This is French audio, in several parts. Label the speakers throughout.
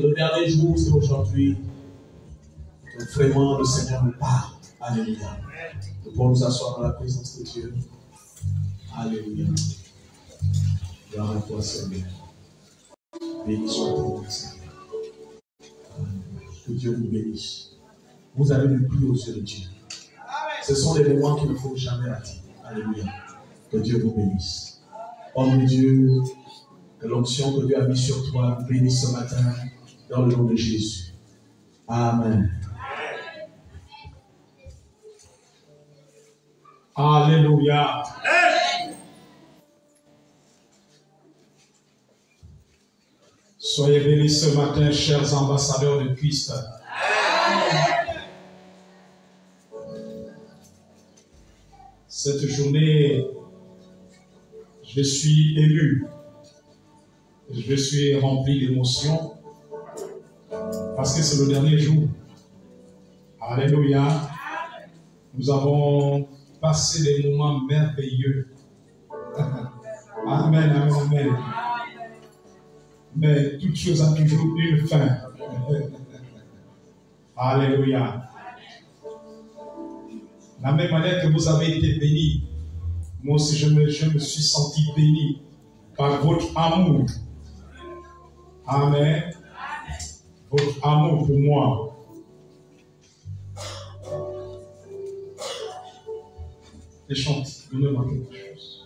Speaker 1: le dernier jour, c'est aujourd'hui. Vraiment, le Seigneur nous parle. Alléluia. Nous pouvons nous asseoir dans la présence de Dieu. Alléluia. Gloire à toi, Seigneur. Béni soit ton nom, Seigneur. Que Dieu vous bénisse. Vous avez le plus aux yeux de Dieu. Ce sont des moments qu'il ne faut jamais rater. Alléluia. Que Dieu vous bénisse. Homme de Dieu, que l'onction que Dieu a mise sur toi bénisse ce matin dans le nom de Jésus. Amen.
Speaker 2: Alléluia. Soyez bénis ce matin, chers ambassadeurs de Christ. Cette journée, je suis ému. Je suis rempli d'émotions parce que c'est le dernier jour. Alléluia. Nous avons passé des moments merveilleux. Amen, amen, amen. Mais toute chose a toujours une fin. Alléluia. La même manière que vous avez été bénis, moi aussi je me suis senti béni par votre amour. Amen. Votre amour pour moi. Et chante, donnez-moi quelque chose.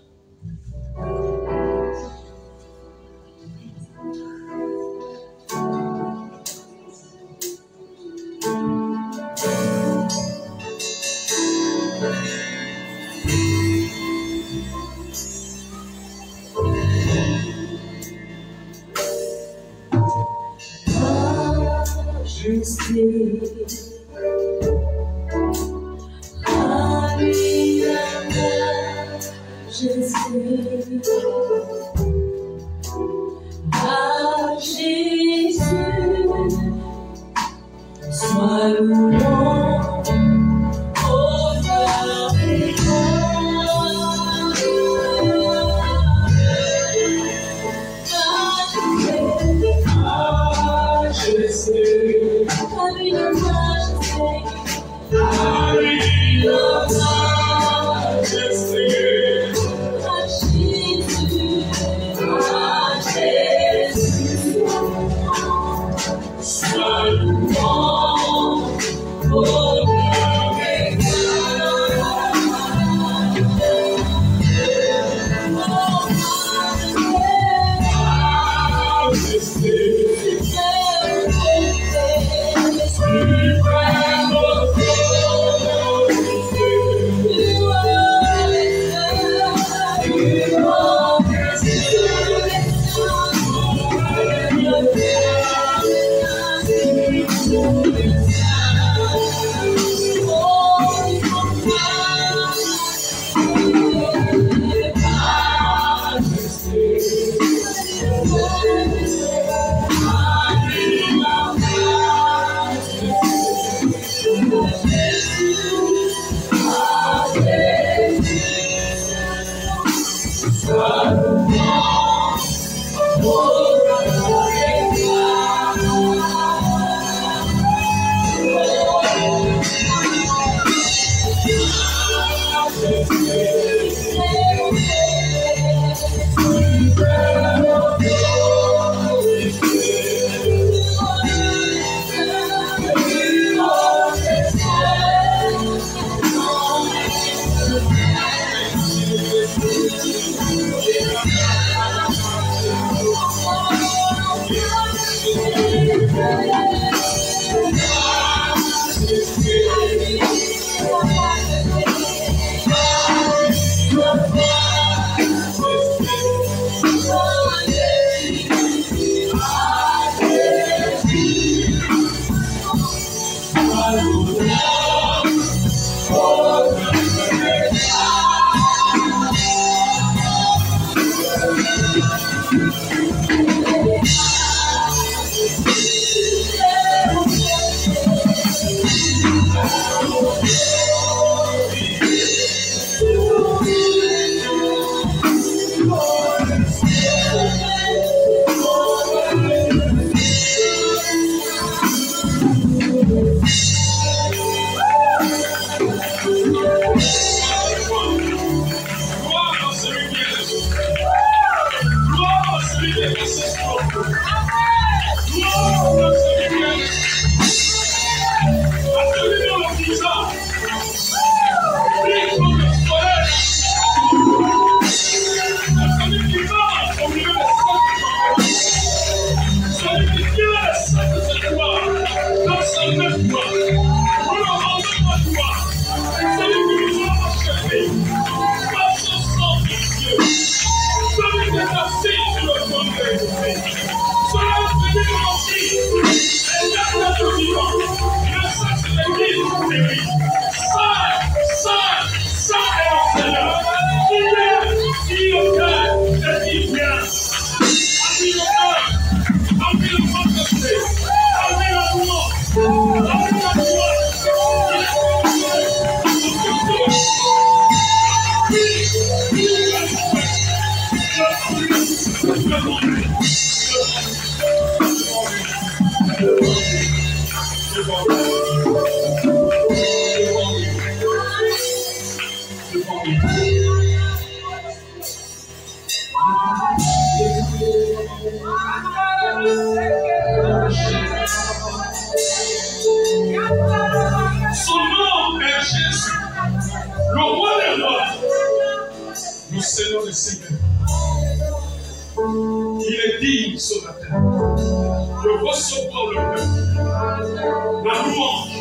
Speaker 2: ce matin de recevoir le peuple, la louange,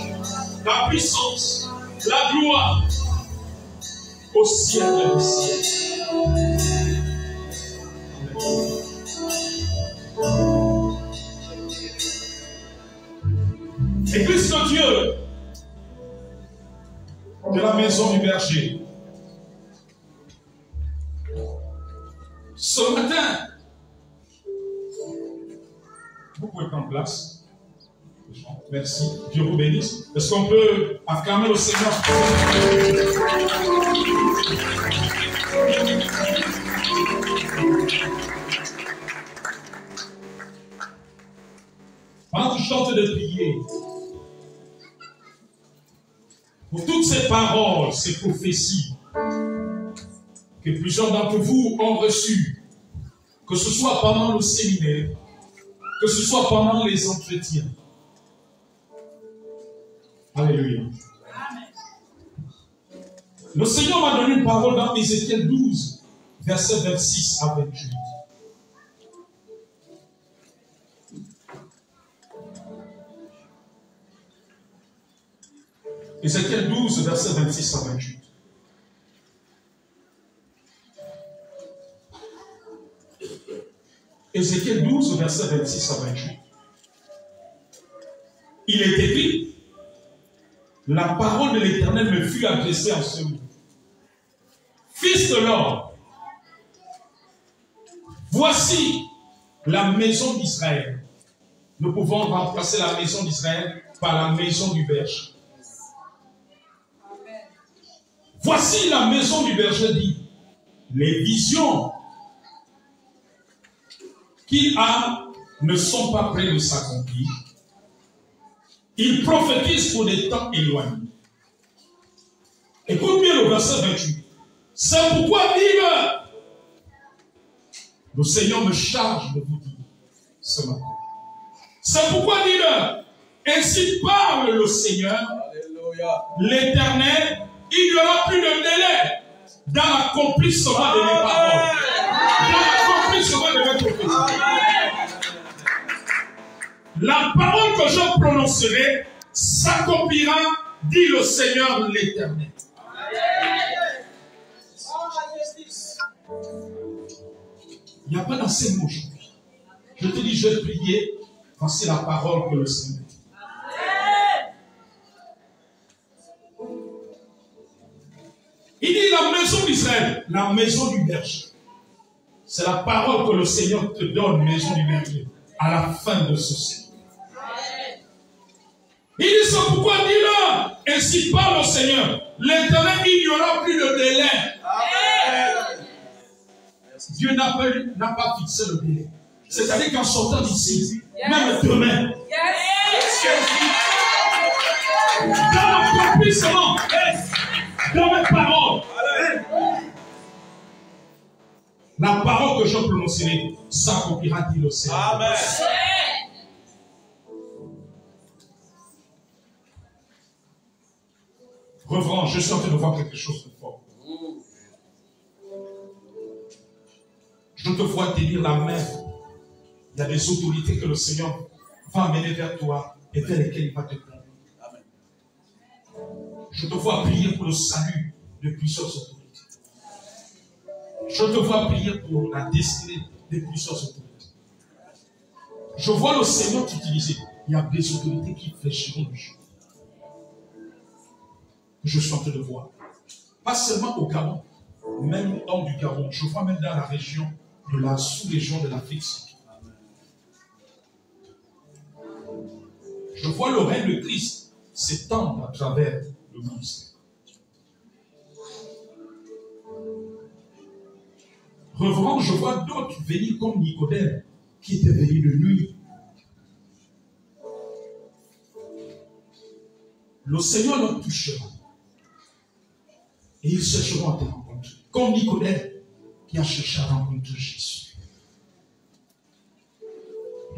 Speaker 2: la puissance, la gloire au siècle des siècles. Église de Dieu de la maison du berger. Ce matin, vous pouvez prendre place. Merci. Dieu vous bénisse. Est-ce qu'on peut acclamer le Seigneur? Pendant que je chante de prier, pour toutes ces paroles, ces prophéties que plusieurs d'entre vous ont reçues, que ce soit pendant le séminaire, que ce soit pendant les entretiens. Alléluia. Le Seigneur m'a donné une parole dans Ézéchiel 12, versets 26 à 28. Ézéchiel 12, versets 26 à 28. Ézéchiel 12, versets 26 à 28. Il est écrit, la parole de l'Éternel me fut adressée en ce mot. Fils de l'homme, voici la maison d'Israël. Nous pouvons remplacer la maison d'Israël par la maison du berger. Voici la maison du berger dit, les visions qu'il a ne sont pas près de s'accomplir. Il prophétise pour des temps éloignés. Écoute bien le verset 28. C'est pourquoi vive. Le Seigneur me charge de vous dire ce matin. C'est pourquoi dis-le. Ainsi parle le Seigneur, l'Éternel. Il n'y aura plus de délai dans l'accomplissement de mes paroles. Dans l'accomplissement de mes prophéties. La parole que je prononcerai s'accomplira, dit le Seigneur l'Éternel. Il n'y a pas d'enseignement aujourd'hui. Je te dis, je vais prier. Voici la parole que le Seigneur dit. Il dit la maison d'Israël, la maison du berger. C'est la parole que le Seigneur te donne, maison du berger, à la fin de ce siècle. Il dit c'est pourquoi dis-le, ainsi parle le Seigneur. L'Éternel, il n'y aura plus de délai. Amen. Dieu n'a pas fixé le délai. C'est-à-dire qu'en sortant d'ici, même demain, dans l'accomplissement, dans mes paroles, la parole que je prononcerai s'accomplira, dit le Seigneur. Amen. Revenons, je suis en train de voir quelque chose de fort. Je te vois tenir la main. Il y a des autorités que le Seigneur va amener vers toi et vers lesquelles il va te conduire. Je te vois prier pour le salut de plusieurs autorités. Je te vois prier pour la destinée de plusieurs autorités. Je vois le Seigneur t'utiliser. Il y a des autorités qui fléchiront le jour. Je suis en train de voir. Pas seulement au Gabon, même hors du Gabon. Je vois même dans la région de la sous-région de l'Afrique. Je vois le règne de Christ s'étendre à travers le ministère. Revenant, je vois d'autres venir comme Nicodème, qui était venu de nuit. Le Seigneur leur touchera. Et ils chercheront à te rencontrer. Comme Nicodème qui a cherché à rencontrer Jésus.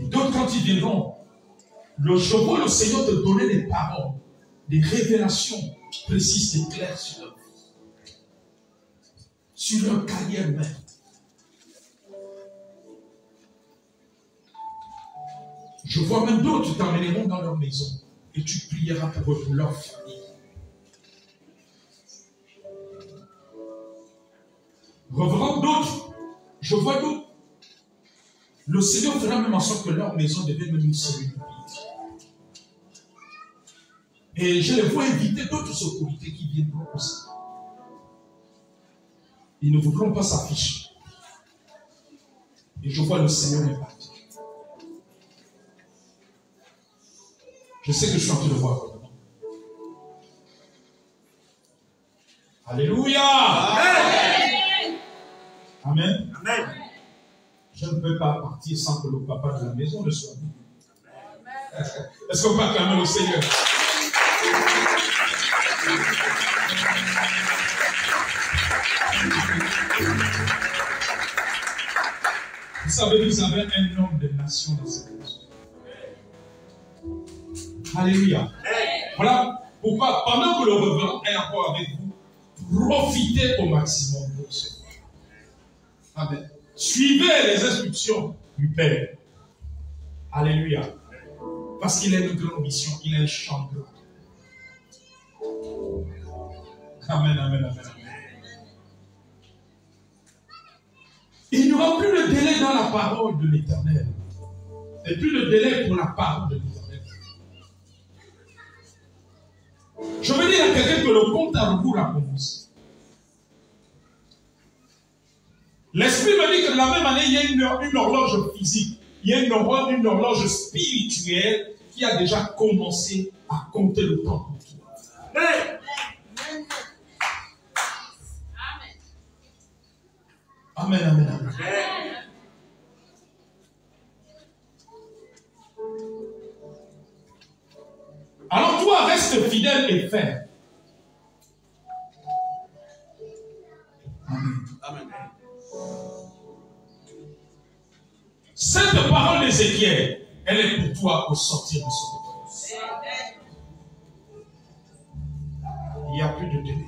Speaker 2: Et d'autres, quand ils viendront, je vois le Seigneur te donner des paroles, des révélations précises et claires sur leur carrière même. Je vois même d'autres t'emmèneront dans leur maison et tu prieras pour eux, pour leur famille. Revenant d'autres, je vois d'autres. Le Seigneur fera même en sorte que leur maison devienne même une cellule de prière. Et je les vois inviter d'autres autorités qui viendront aussi. Ils ne voudront pas s'afficher. Et je vois le Seigneur est parti. Je sais que je suis en train de voir. Alléluia. Amen. Amen. Amen. Je ne peux pas partir sans que le papa de la maison ne soit venu. Est-ce qu'on peut acclamer le Seigneur? Vous savez, vous avez un homme de nation dans cette maison. Alléluia. Voilà pourquoi, pendant que le reverend est encore avec vous, profitez au maximum de ce. Amen. Suivez les instructions du Père. Alléluia. Parce qu'il a une grande mission, il a un champ de gloire. Amen, amen, amen. Il n'y aura plus de délai dans la parole de l'Éternel. Et plus de délai pour la parole de l'Éternel. Je veux dire à quelqu'un que le compte à rebours a commencé. L'Esprit me dit que de la même année, il y a une horloge physique. Il y a une horloge spirituelle qui a déjà commencé à compter le temps pour toi. Amen. Amen, amen, amen. Alors toi, reste fidèle et ferme. Amen. Amen. Cette parole d'Ézéchiel, elle est pour toi au sortir de ce monde. Il n'y a plus de délai.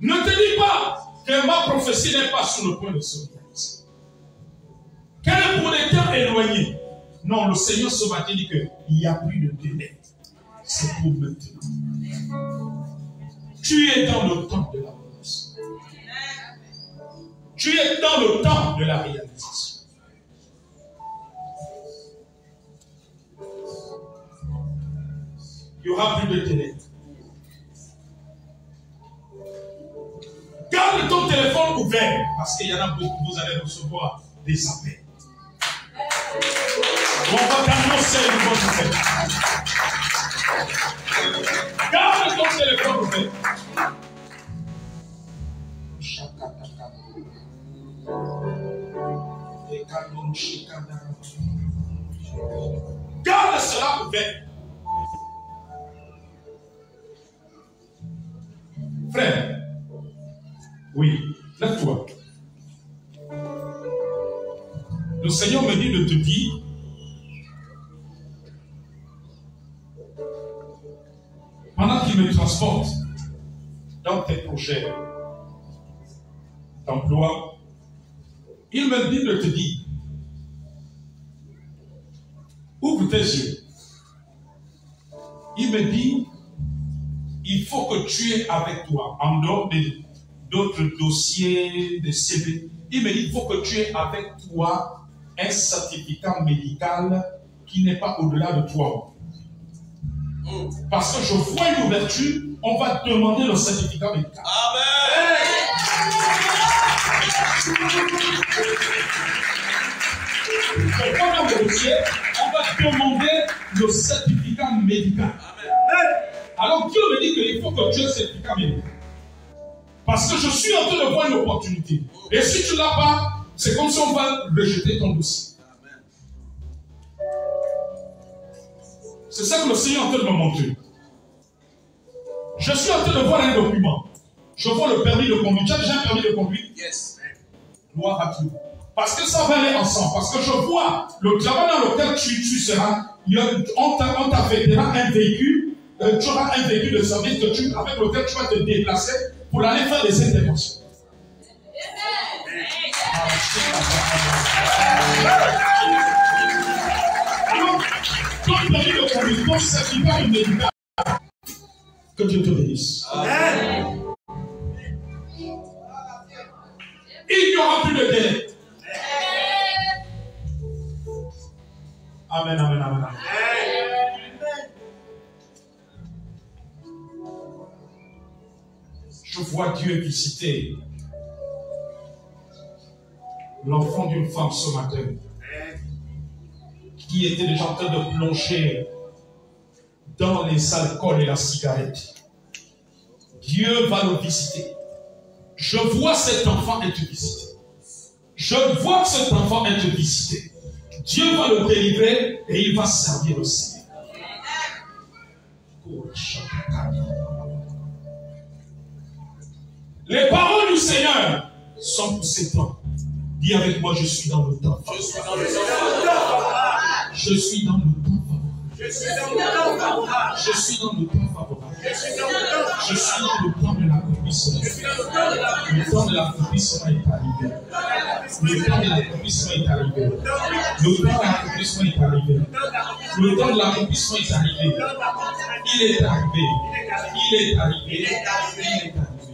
Speaker 2: Ne te dis pas que ma prophétie n'est pas sur le point de se réaliser. Qu'elle est pour des temps éloignés. Non, le Seigneur ce matin dit qu'il n'y a plus de délai. C'est pour maintenant. Tu es dans le temps de la promesse. Tu es dans le temps de la réalisation. Il n'y aura plus de délai. Garde ton téléphone ouvert parce qu'il y en a beaucoup, vous allez recevoir des appels. On va t'annoncer une bonne nouvelle. Garde ton téléphone ouvert. Garde cela ouvert. Frère, oui, lève-toi. Le Seigneur me dit de te dire pendant qu'il me transporte dans tes projets d'emploi, il me dit de te dire ouvre tes yeux. Il me dit il faut que tu aies avec toi, en dehors d'autres dossiers, de CV, il me dit il faut que tu aies avec toi un certificat médical qui n'est pas au-delà de toi. Parce que je vois une ouverture, on va te demander le certificat médical. Amen. Je vois dans le dossier, on va te demander le certificat médical. Amen. Alors Dieu me dit qu'il faut que tu aies le certificat médical. Parce que je suis en train de voir une opportunité. Et si tu ne l'as pas, c'est comme si on va rejeter ton dossier. C'est ça que le Seigneur est en train de me montrer. Je suis en train de voir un document. Je vois le permis de conduire. Tu as déjà un permis de conduire? Yes. Gloire à Dieu. Parce que ça va aller ensemble. Parce que je vois le travail dans lequel tu seras. On t'affectera un véhicule. Tu auras un véhicule de service avec lequel tu vas te déplacer pour aller faire des interventions. Quand tu as eu le conducteur, ça ne pas immédiat. Que Dieu te bénisse. Amen. Il n'y aura plus de délai. Amen, amen, amen, amen. Je vois Dieu visiter l'enfant d'une femme ce matin qui était déjà en train de plonger dans les alcools et la cigarette. Dieu va le visiter. Je vois cet enfant être visité. Je vois cet enfant être visité. Dieu va le délivrer et il va servir le Seigneur. Les paroles du Seigneur sont pour ces temps. Dis avec moi, je suis dans le temps. Je suis dans le temps. Je suis dans le temps favorable. Je suis dans le temps favorable. Je suis dans le temps favorable. Je suis dans le temps de l'accomplissement. Le temps de l'accomplissement est arrivé. Le temps de l'accomplissement est arrivé. Le temps de l'accomplissement est arrivé. Le temps de l'accomplissement est arrivé. Il est arrivé. Il est arrivé. Il est arrivé.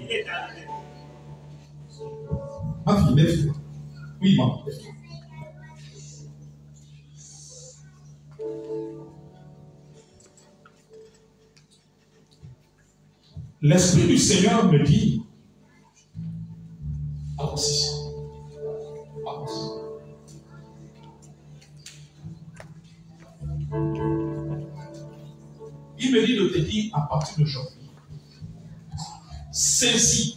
Speaker 2: Il est arrivé. Ma fille, lève-toi. Oui, maman, lève-toi. L'Esprit du Seigneur me dit, avance ici. Avance. Il me dit de te dire à partir d'aujourd'hui, saisis.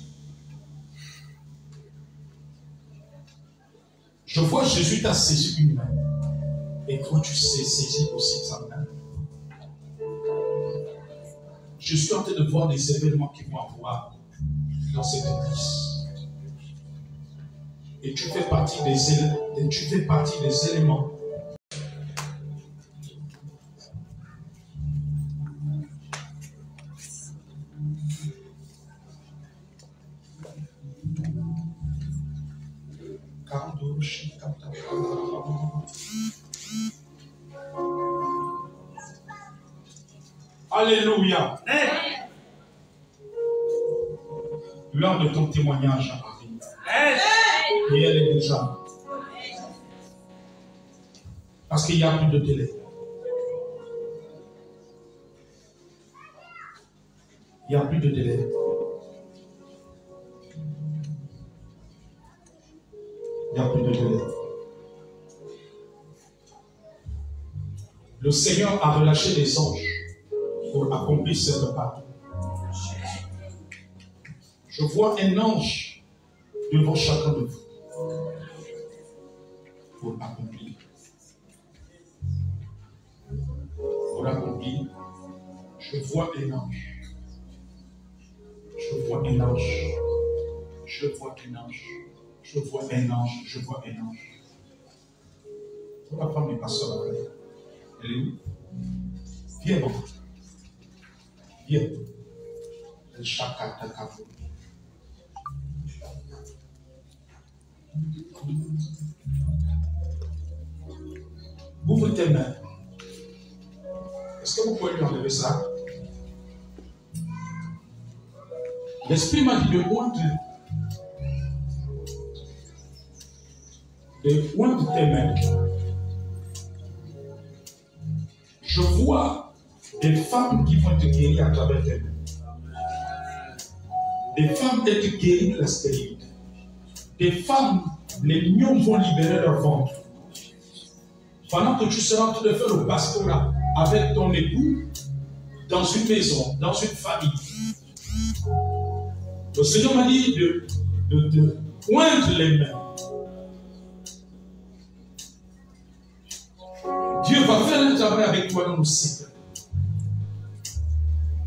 Speaker 2: Je vois Jésus t'a saisi une main. Et toi, tu sais saisir aussi ta main. Je suis en train de voir des événements qui vont avoir dans cette église. Et tu fais partie des éléments. Alléluia. L'heure de ton témoignage arrive. Et elle est déjà. Parce qu'il n'y a plus de délai. Il n'y a plus de délai. Il n'y a plus de délai. Le Seigneur a relâché des anges pour accomplir cette part. Je vois un ange devant chacun de vous pour accomplir. Pour accomplir, je vois un ange. Je vois un ange. Je vois un ange. Je vois un ange. Je vois un ange. La femme n'est pas seule. Elle est où? Viens, bon. Viens. Le chaka takabou. Ouvre tes mains. Est-ce que vous pouvez lui enlever ça? L'Esprit m'a dit de oindre tes mains. Je vois des femmes qui vont te guérir à travers tes mains. Des femmes être guéries de la stérilité. Des femmes, les lions vont libérer leur ventre. Pendant que tu seras en train de faire le pastorat avec ton époux, dans une maison, dans une famille. Le Seigneur m'a dit de poindre les mains. Dieu va faire un travail avec toi dans le secret.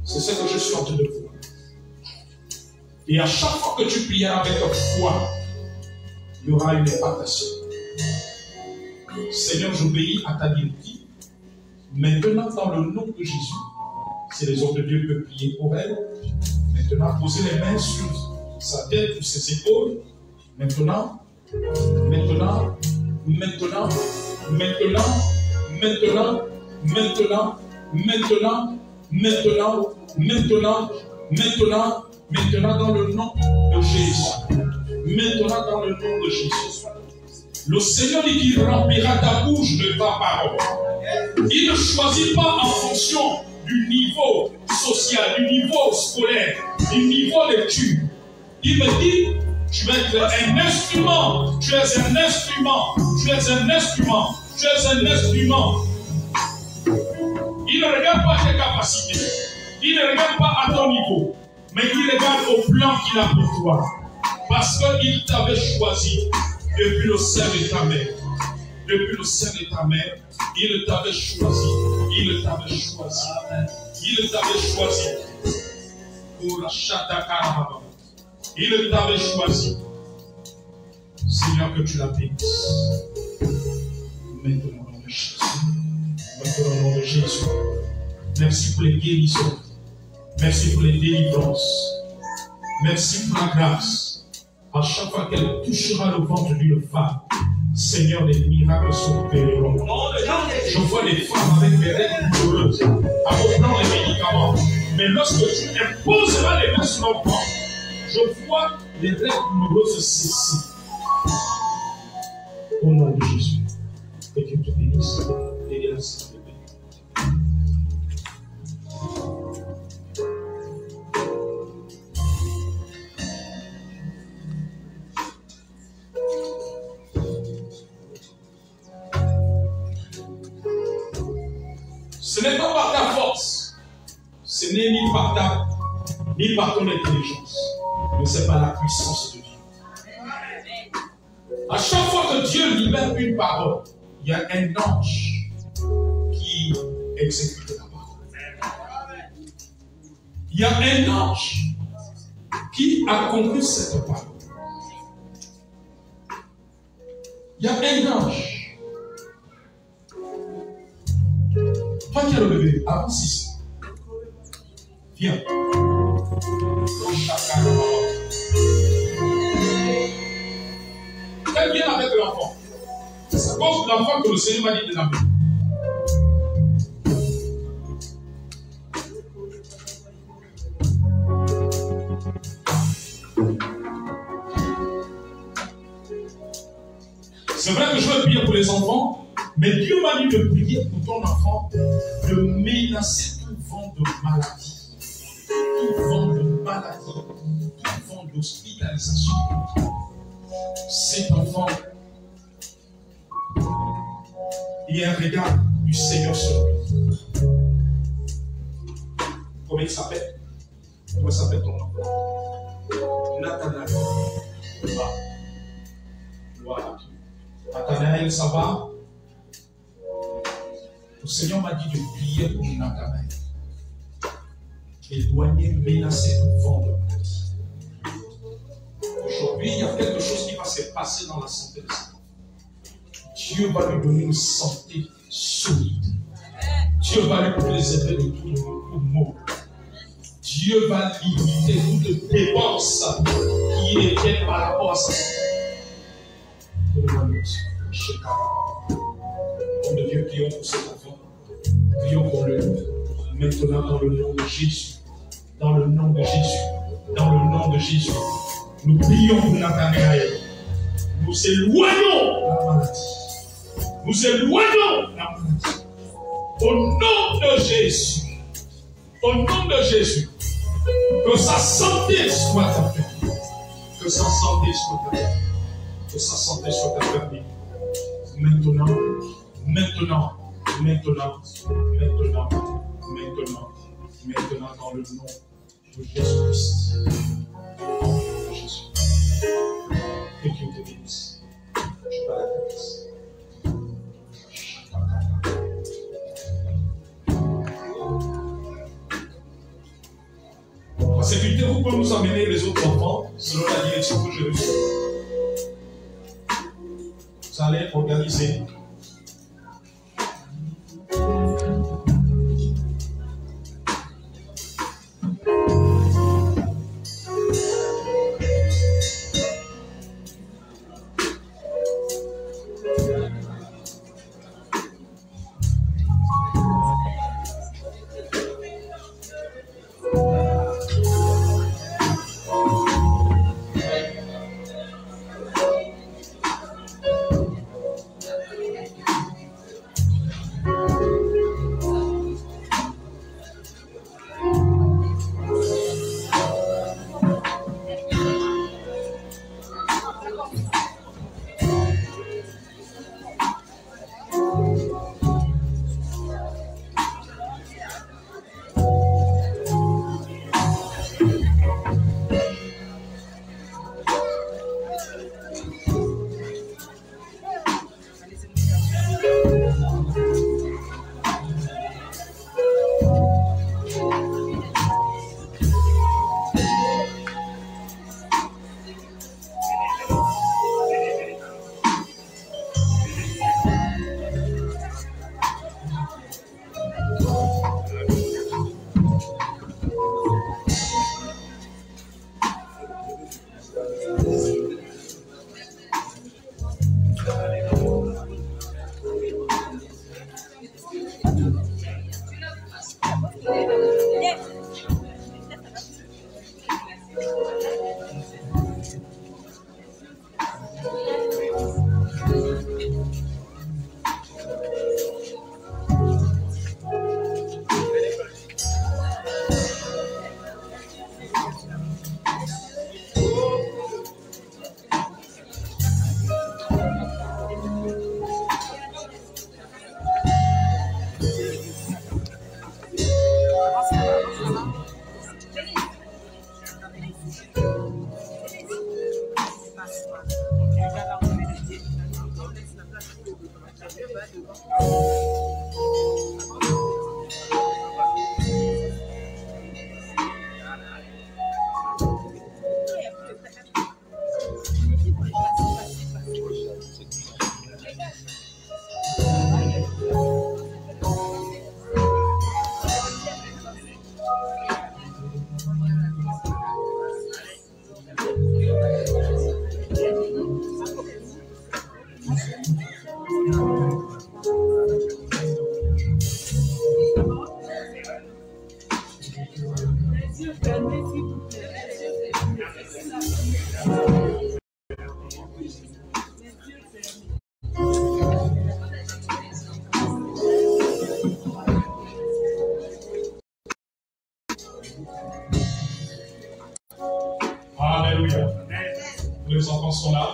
Speaker 2: C'est ce que je suis en train de voir. Et à chaque fois que tu prieras avec foi, il y aura une impartation. Seigneur, j'obéis à ta directive. Maintenant, dans le nom de Jésus, si les hommes de Dieu peuvent prier pour elle, maintenant, poser les mains sur sa tête, sur ses épaules. Maintenant, Maintenant, maintenant, maintenant, maintenant, maintenant, maintenant, maintenant, maintenant, maintenant, maintenant dans le nom de Jésus. Maintenant dans le nom de Jésus. Le Seigneur dit qu'il remplira ta bouche de ta parole. Il ne choisit pas en fonction du niveau social, du niveau scolaire, du niveau d'études. Il me dit, tu vas être un instrument, tu es un instrument, tu es un instrument, tu es un instrument. Il ne regarde pas tes capacités, il ne regarde pas à ton niveau, mais il regarde au plan qu'il a pour toi. Parce qu'il t'avait choisi depuis le sein de ta mère. Depuis le sein de ta mère, il t'avait choisi. Il t'avait choisi. Il t'avait choisi. Pour la Shatakarababa. Il t'avait choisi. Seigneur, que tu la bénisses. Maintenant, au nom de Jésus. Maintenant, au nom de Jésus. Merci pour les guérisons. Merci pour les délivrances. Merci pour la grâce. À chaque fois qu'elle touchera le ventre d'une femme, Seigneur, les miracles s'opéreront. Je vois des femmes avec des règles douloureuses, abordant les médicaments. Mais lorsque tu imposeras les mains sur l'enfant, je vois les règles douloureuses cesser. Au nom de Jésus, que Dieu te bénisse et laisse te bénir. Ce n'est pas par ta force, ce n'est ni par ton intelligence, mais c'est par la puissance de Dieu. À chaque fois que Dieu libère une parole, il y a un ange qui exécute la parole. Il y a un ange qui accomplit cette parole. Il y a un ange. Toi qui as le bébé, avance ici. Viens. Viens bien avec l'enfant. C'est à cause de l'enfant que le Seigneur m'a dit de l'amener. C'est vrai que je veux prier pour les enfants. Mais Dieu m'a dit de prier pour ton enfant, de menacer tout vent de maladie, tout vent de maladie, tout vent d'hospitalisation. Cet enfant, il y a un regard du Seigneur sur lui. Comment il s'appelle? Comment s'appelle ton enfant? Nathanaël. Voilà. Nathanaël, ça va? Le Seigneur m'a dit de prier pour Nathanaël. Éloigner, menacer tout vent de maladie. Aujourd'hui, il y a quelque chose qui va se passer dans la santé de cet enfant. Dieu va lui donner une santé solide. Dieu va lui préserver de tout mot. Dieu va limiter toute dépense qui est faite par rapport à sa santé. Homme de Dieu, prions pour cet enfant. Prions pour lui. Maintenant, dans le nom de Jésus. Dans le nom de Jésus. Dans le nom de Jésus. Nous prions pour Nathanaël. Nous éloignons la maladie. Nous éloignons la maladie. Au nom de Jésus. Au nom de Jésus. Que sa santé soit affermie. Que sa santé soit affermie. Que sa santé soit affermie. Maintenant, maintenant, maintenant, maintenant, maintenant, maintenant, dans le nom de Jésus-Christ. Dans le nom de Jésus. Que Dieu te bénisse. Je parle à ta place. En sécurité, vous pouvez nous amener les autres enfants selon la direction que j'ai reçue. Vous allez organiser. Alléluia. Tous les enfants sont là.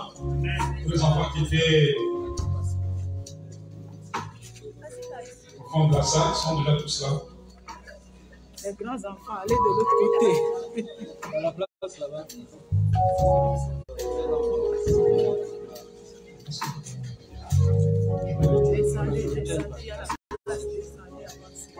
Speaker 2: Tous les enfants qui étaient au fond de la salle sont déjà tous là.
Speaker 3: Les grands enfants, allez de l'autre côté. À la place là-bas. Descendez, descendez à la place, descendez, avancez.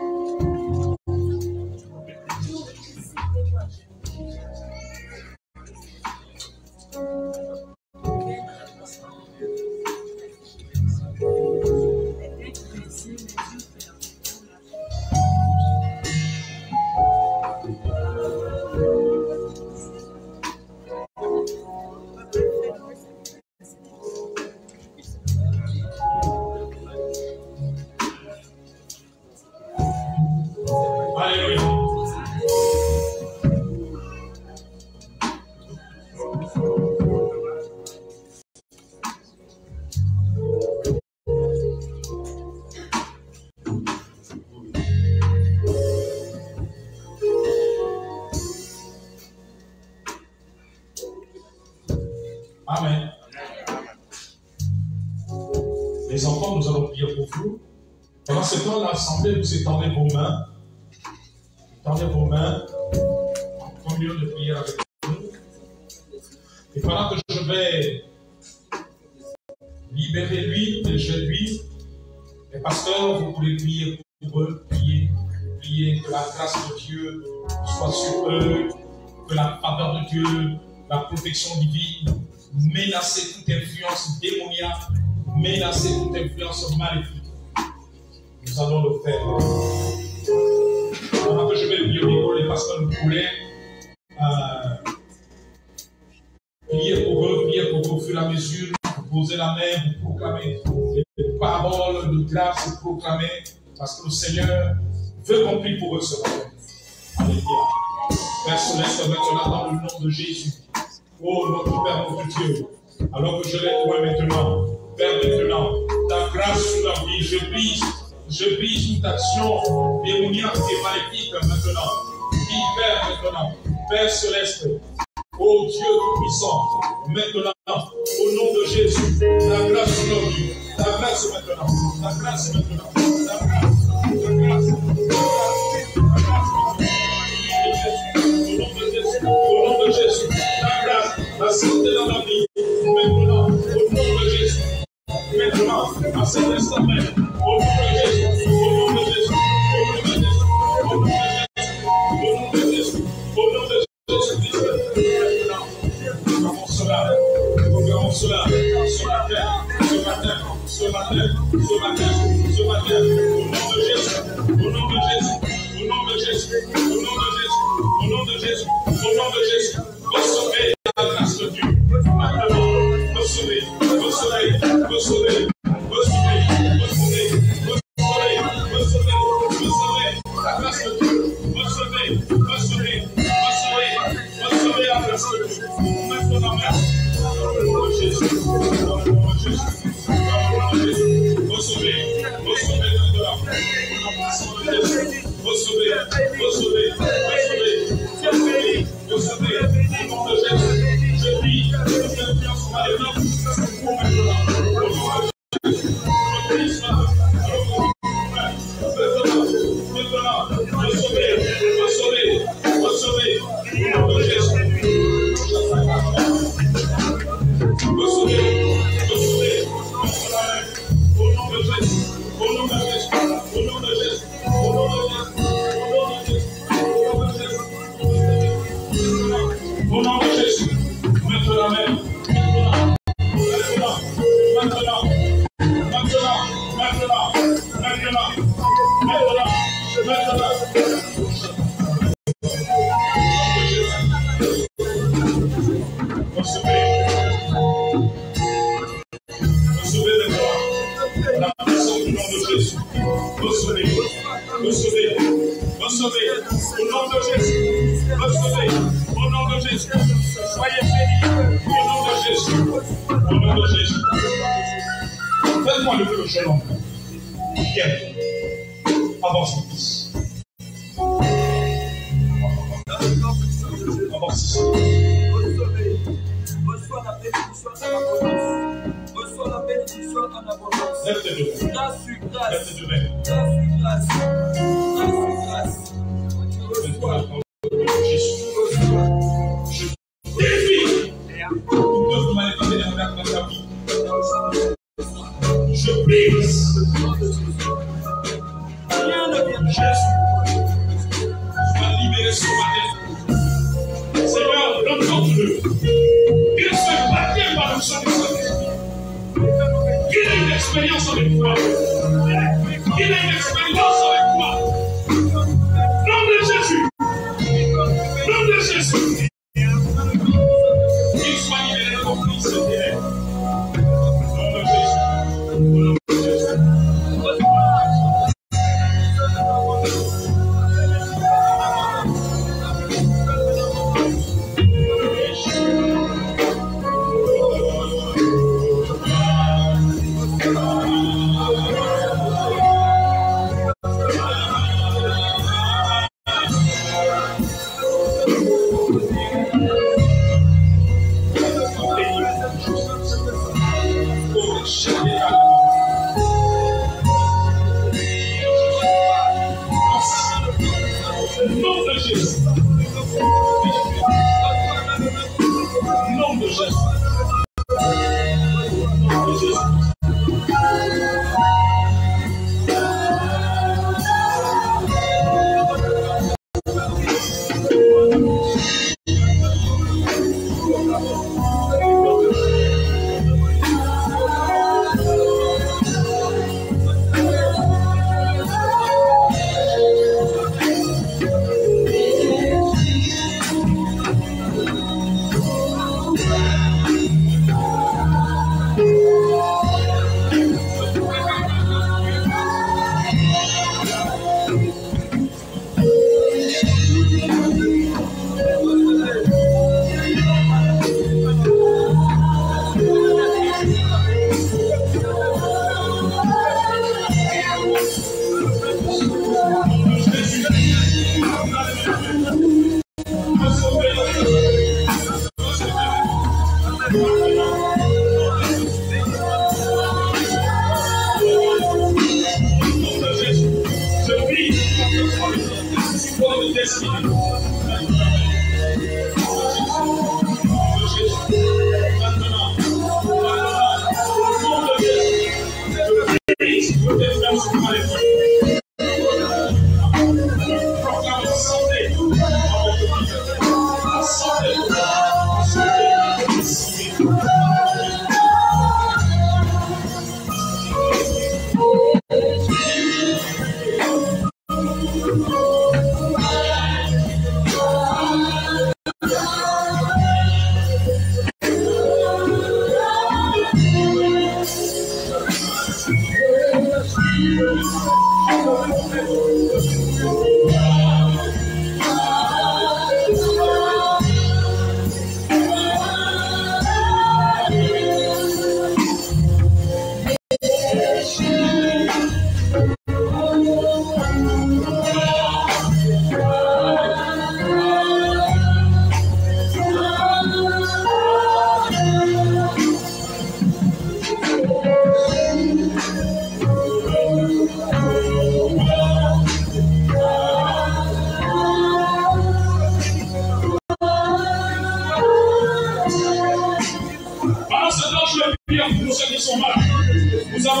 Speaker 2: Amen. Les enfants, nous allons prier pour vous. Pendant ce temps, l'assemblée, vous étendez vos mains. Étendez vos mains en communion de prière avec nous. Et pendant que je vais libérer l'huile, décher l'huile, les pasteurs, vous pouvez prier pour eux, prier que la grâce de Dieu soit sur eux, que la faveur de Dieu, la protection divine, menacer toute influence démoniaque, menacer toute influence maléfique. Nous allons le faire. Pendant que je vais prier au micro, les pasteurs, vous pouvez prier pour eux au fur et à mesure, vous posez la main, vous proclamez les paroles de grâce, vous proclamez, parce que le Seigneur veut qu'on prie pour eux ce matin. Alléluia. Père Céleste, maintenant dans le nom de Jésus. Oh notre Père, notre Dieu, alors que je l'ai trouvé maintenant, Père, maintenant, ta grâce sur la vie, je brise toute action démoniaque et maléfique maintenant. Dis Père maintenant, Père Céleste, oh Dieu tout-puissant, maintenant, au nom de Jésus, ta grâce sur la vie, ta grâce maintenant, ta grâce maintenant, ta grâce, ta grâce, au nom de Jésus, ta grâce, la santé dans la vie, maintenant, au nom de Jésus, maintenant, à cet instant même, au nom de Jésus, au nom de Jésus, au nom de Jésus, au nom de Jésus, maintenant, proclamons cela, ce matin, au nom de Jésus, au nom de Jésus, au nom de Jésus, au nom de Jésus, au nom de Jésus, recevez la grâce de Dieu. Maintenant, recevez, la grâce de Dieu. Recevez la grâce de Dieu. Maintenant, dans le nom de Jésus, dans le nom de Jésus, dans le nom de Jésus, recevez maintenant. Recevez. Faites-moi le plus jeune homme. Viens. Avance, mon fils. Avance.
Speaker 4: Reçois la bénédiction en abondance. Reçois la bénédiction en abondance.
Speaker 2: Lève tes deux mains.
Speaker 4: Grâce sur grâce.
Speaker 2: Lève tes deux mains.
Speaker 4: Grâce sur grâce. Grâce sur grâce. Reçois.
Speaker 2: Jésus. Je défie toute œuvre qui m'a épargné dans ta vie. Je brise.
Speaker 4: Rien ne vient de
Speaker 2: Jésus. Sois libéré ce matin. Seigneur, donne-toi-le. Qu'il soit baptisé par le sang du Saint-Esprit. Qu'il ait une expérience avec toi. Qu'il ait une expérience avec toi. Nom de Jésus. Nom de Jésus. Qu'il soit libéré comme Christ se libère. Nom de Jésus. Nom de Jésus.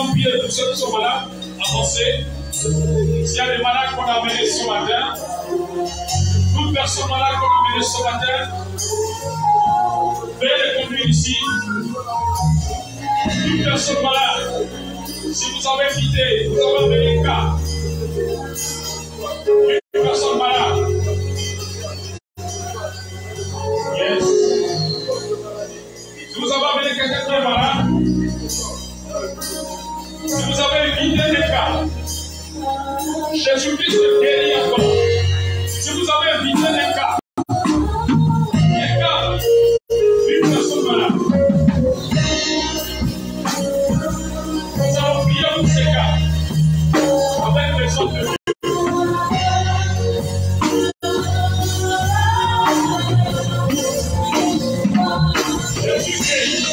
Speaker 2: allons prier pour ceux qui sont malades. Avancez. S'il y a des malades qu'on a amenés ce matin, toute personne malade qu'on a amenée ce matin, veuillez les conduire ici. Toute personne malade, si vous avez invité, vous avez amené un cas. Une personne malade. Yes. Si vous avez amené quelqu'un qui est malade, si vous avez invité des cas, Jésus-Christ est guéri encore. Si vous avez invité des cas, une personne malade, nous allons prier pour ces cas avec les autres de Dieu. Jésus guérit.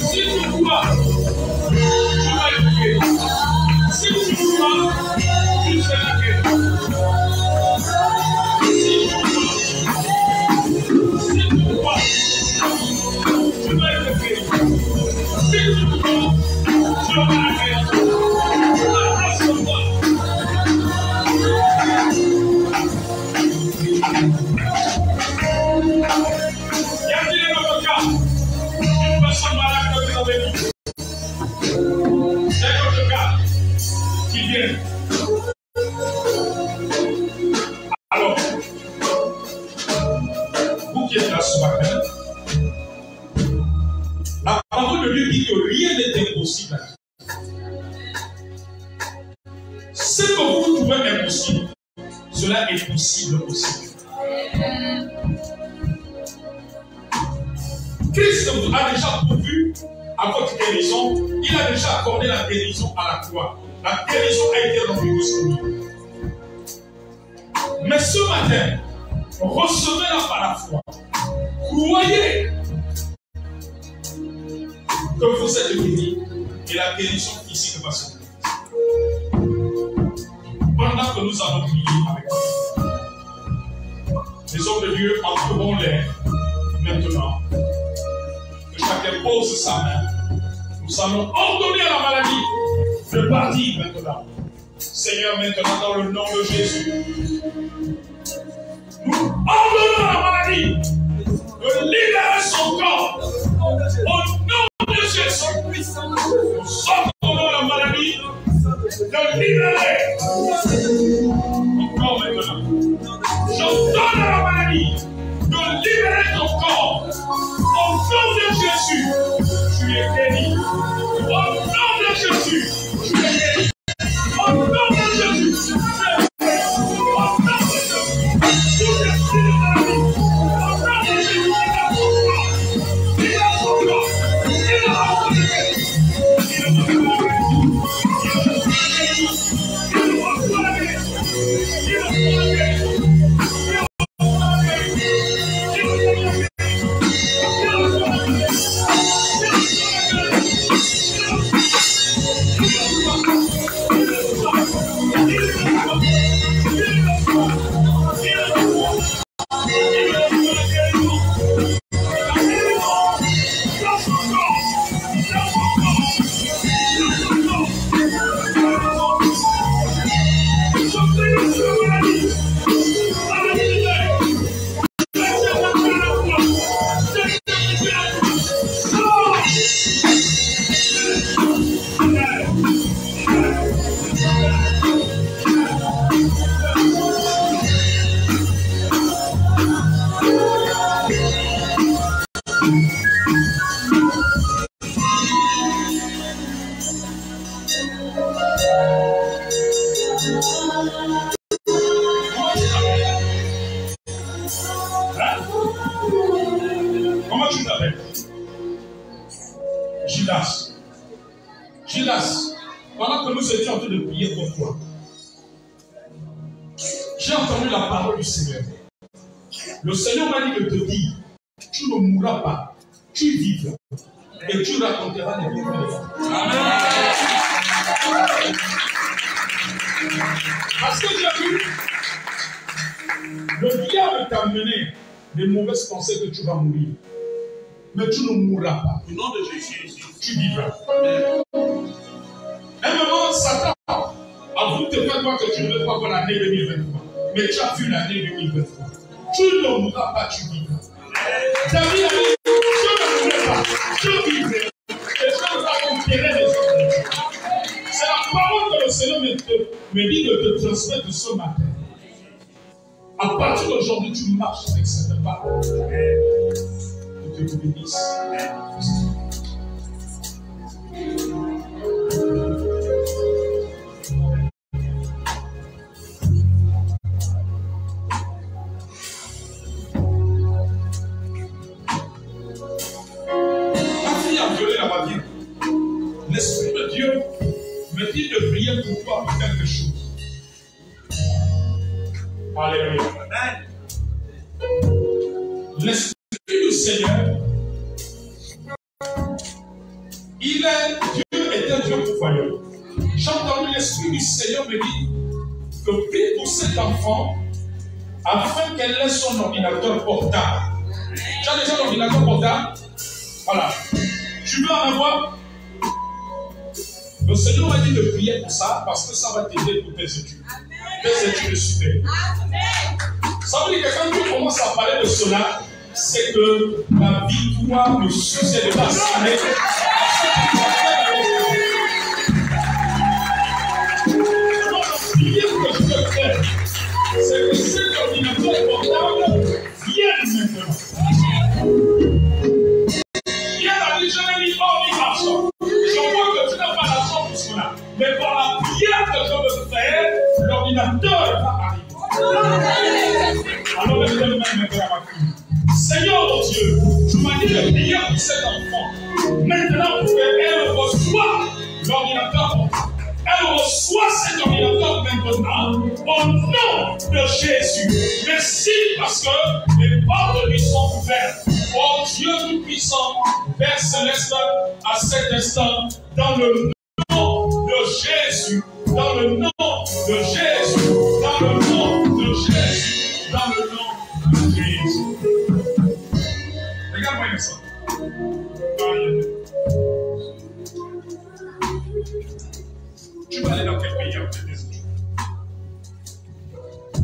Speaker 2: Si tu crois, tu vas être guéri. Si tu crois, tu seras guéri. Si tu crois, tu vas être guéri. Si tu crois, tu vas être guéri. Y a-t-il un autre cas? Une personne malade que vous avez vu. C'est un autre cas qui vient. Alors, vous qui êtes là ce matin, la parole de Dieu dit que rien n'est impossible. Ce que vous trouvez impossible, cela est possible aussi. Christ vous a déjà pourvu à votre guérison. Il a déjà accordé la guérison à la croix. La guérison a été rendue disponible. Mais ce matin, recevez-la par la foi. Croyez que vous êtes guéri et la guérison physique va se faire. Pendant que nous allons prier avec vous, les hommes de Dieu entreront l'air maintenant. Que chacun pose sa main. Nous allons ordonner à la maladie de partir maintenant. Seigneur, maintenant dans le nom de Jésus, nous ordonnons à la maladie de libérer son corps. Au nom de Jésus, nous ordonnons à la maladie de libérer ton corps maintenant. J'ordonne à la maladie de libérer ton corps. Au nom de Jésus, tu es guéri. Au nom de Jésus, tu es guéri. Au nom de Jésus, tu es guéri. Au nom de Jésus, tu es guéri. Au nom de Jésus, il a son corps. Il a son corps. Il a son corps. Comment tu t'appelles? Judas. Judas, pendant que nous étions en train de prier pour toi, j'ai entendu la parole du Seigneur. Le Seigneur m'a dit de te dire, tu ne mourras pas, tu vivras et tu raconteras les miracles. Amen. Parce que j'ai vu, le diable t'a mené des mauvaises pensées que tu vas mourir. Mais tu ne mourras pas. Au nom de Jésus, tu vivras. Amen. te fait croire que tu ne veux pas voir l'année 2023. Mais tu as vu l'année 2023. Tu ne mourras pas, tu vivras. David a dit, je ne mourrai pas, je vivrai. Et je ne vais pas conquérir les hommes. C'est la parole que le Seigneur me dit de te transmettre ce matin. À partir d'aujourd'hui, tu marches avec cette parole. Que Dieu te bénisse. L'Esprit de Dieu me dit de prier pour toi pour quelque chose. Alléluia. L'Esprit du Seigneur, il est Dieu est un Dieu pourvoyeur. J'ai entendu l'Esprit du Seigneur me dire que prie pour cet enfant afin qu'elle ait son ordinateur portable. Tu as déjà l'ordinateur portable? Voilà. Tu veux en avoir? Le Seigneur m'a dit de prier pour ça parce que ça va t'aider pour tes études. Tes études supérieures. Ça veut dire que quand tu commences à parler de cela, c'est que la victoire, le succès de ta santé, la prière que je veux faire, c'est que cet ordinateur portable vienne maintenant. Viens à dire, je n'ai ni or ni argent. Je vois que tu n'as pas l'argent pour cela. Mais par la prière que je veux faire, l'ordinateur va arriver. Alors, lève-le même à ma fille. Seigneur mon Dieu, tu m'as dit de prier pour cet enfant. Maintenant, pour qu'elle reçoive l'ordinateur. Elle reçoit cet ordinateur maintenant au nom de Jésus. Merci parce que les portes lui sont ouvertes. Oh Dieu Tout-Puissant, Père Céleste, à cet instant, dans le nom de Jésus, dans le nom de Jésus, dans le nom de Jésus, dans le nom de Jésus. Regarde-moi ça. Tu vas aller dans quel pays après tes études?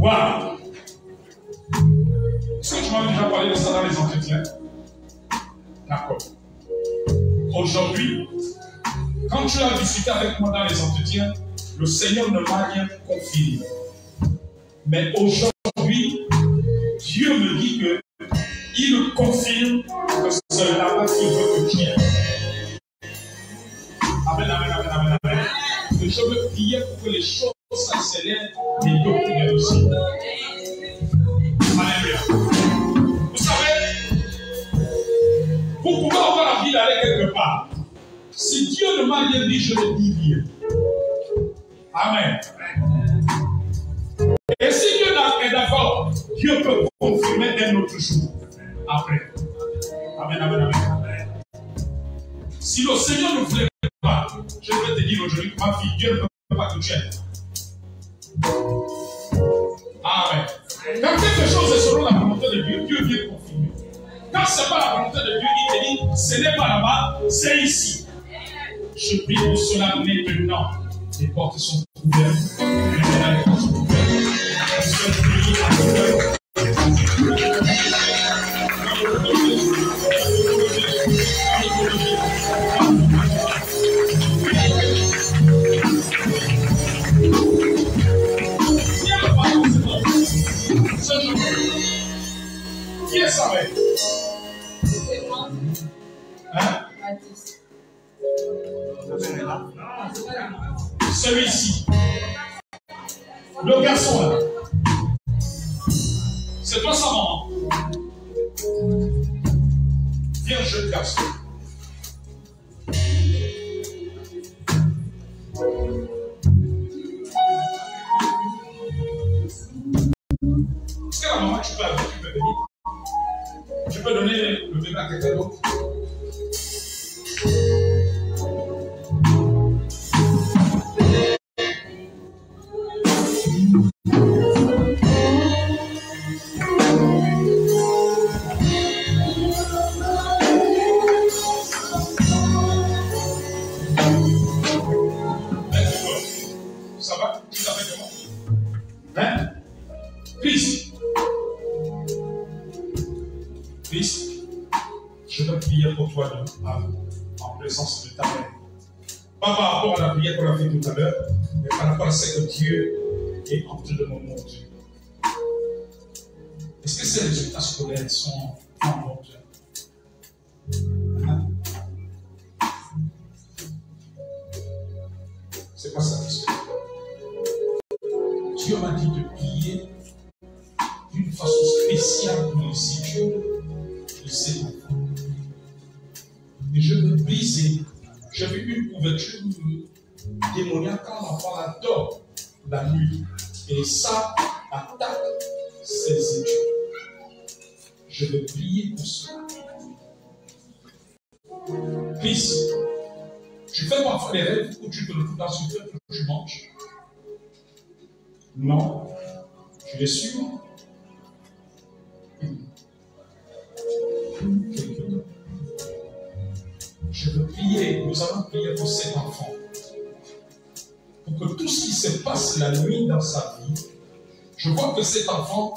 Speaker 2: Waouh! Est-ce que tu m'as déjà parlé de ça dans les entretiens? D'accord. Aujourd'hui, quand tu as discuté avec moi dans les entretiens, le Seigneur ne m'a rien confirmé. Mais aujourd'hui, Dieu me dit que il confirme que c'est là-bas qu'il veut que tu ailles. Amen, amen, amen, amen, amen. Que je veux prier pour que les choses s'accélèrent et doctrines aussi. Alléluia. Vous savez, pour pouvoir avoir la vie d'aller quelque part, si Dieu ne m'a rien dit, je ne dis rien. Amen. Et si Dieu est d'accord, Dieu peut confirmer un autre jour. Après. Amen, amen, amen, amen. Si le Seigneur ne voulait pas, je vais te dire aujourd'hui que ma fille, Dieu ne peut pas que tu aies. Amen. Quand quelque chose est selon la volonté de Dieu, Dieu vient confirmer. Quand ce n'est pas la volonté de Dieu, il te dit, ce n'est pas là-bas, c'est ici. Je prie pour cela maintenant. Les portes sont ouvertes. Les portes sont ouvertes. Qui est ça, mec? Hein? Celui-ci. Le garçon là. C'est toi sa maman. Viens, jeune garçon. Est-ce que la maman, tu peux venir? Tu peux donner le bébé à quelqu'un d'autre? en présence de ta mère. Pas par rapport à la prière qu'on a fait tout à l'heure, mais par rapport à ce que Dieu est en train de nous montrer. Est-ce que ces résultats scolaires sont en ordre? C'est pas ça question. Dieu m'a dit de prier d'une façon spéciale pour les études de ces enfants. Et je veux briser. J'ai vu une ouverture démoniaque quand l'enfant adore la nuit. Et ça attaque ses études. Je veux prier pour cela. Christ, tu fais parfois des rêves où tu te retrouves dans une fête où tu manges. Non. Tu es sûr? Je veux prier, nous allons prier pour cet enfant. Pour que tout ce qui se passe la nuit dans sa vie, je vois que cet enfant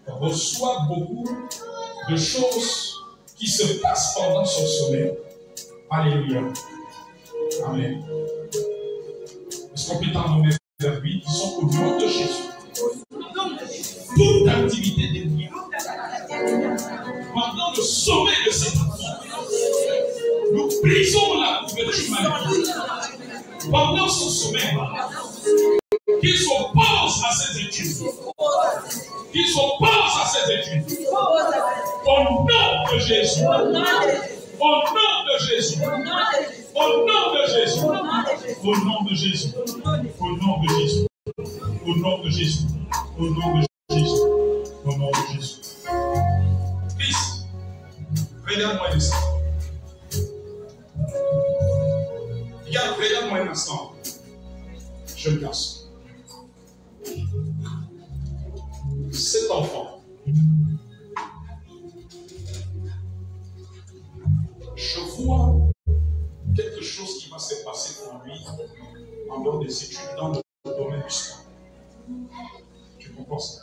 Speaker 2: reçoit beaucoup de choses qui se passent pendant son sommeil. Alléluia. Amen. Est-ce qu'on peut t'en nommer vers lui? Ils sont au nom de Jésus. Toute activité déviée pendant le sommeil de cet enfant, nous brisons la couverture maladie pendant son sommeil, qu'il s'oppose à ses études, qu'il s'oppose à ses études, au nom de Jésus, au nom de Jésus, au nom de Jésus, au nom de Jésus, au nom de Jésus, au nom de Jésus, au nom de Jésus, au nom de Jésus. Christ, regarde-moi ici. Regarde-moi un instant. Jeune garçon. Cet enfant, je vois quelque chose qui va se passer pour lui en dehors des études dans le domaine du sport. Tu comprends ça?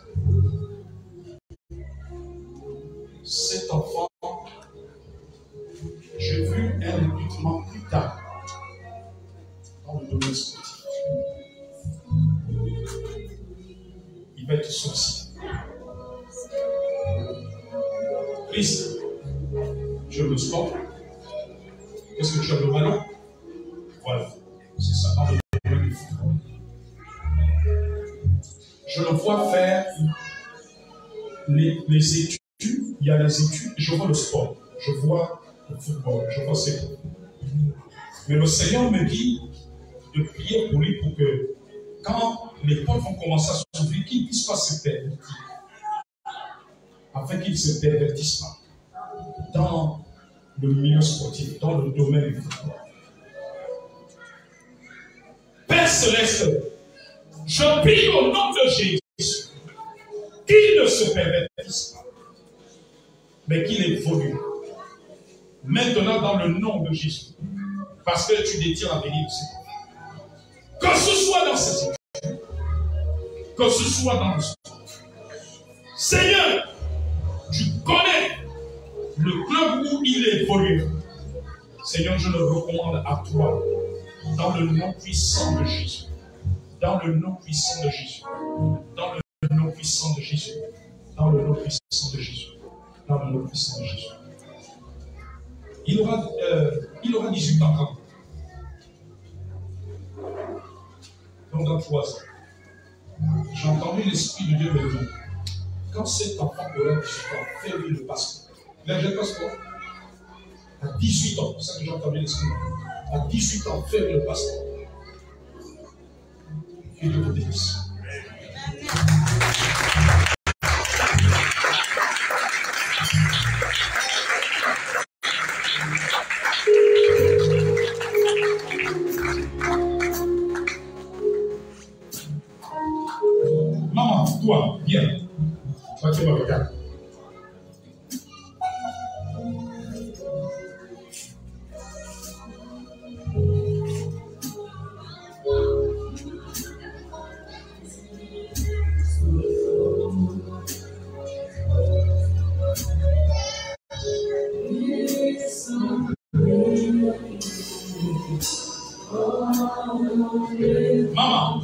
Speaker 2: Cet enfant, j'ai vu un recrutement plus tard dans le domaine sportif. Il va être sorcier. Christ, tu as le sport. Qu'est-ce que tu as le ballon? Voilà, c'est ça dans le domaine du football. Je le vois faire les études. Il y a les études, je vois le sport, je vois le football, je vois ces choses. Mais le Seigneur me dit de prier pour lui pour que quand les portes vont commencer à s'ouvrir, qu'il ne puisse pas se pervertir. Afin qu'il ne se pervertisse pas dans le milieu sportif, dans le domaine du football. Père Céleste, je prie au nom de Jésus qu'il ne se pervertisse pas, mais qu'il évolue. Maintenant, dans le nom de Jésus, parce que tu détiens la bénédiction. Que ce soit dans cette étude, que ce soit dans le sport. Seigneur, tu connais le club où il évolue. Seigneur, je le recommande à toi, dans le nom puissant de Jésus. Dans le nom puissant de Jésus. Dans le nom puissant de Jésus. Dans le nom puissant de Jésus. Dans le nom puissant de Jésus. Il aura 18 ans quand même. Donc dans 3 ans. J'ai entendu l'Esprit de Dieu me dire, quand cet enfant aura 18 ans, fais-lui le passeport. Il a déjà le passeport. À 18 ans, c'est pour ça que j'ai entendu l'Esprit. À 18 ans, fais-lui le passeport. Que Dieu vous bénisse. Maman, toi, viens. Toi, tu me regardes. Maman,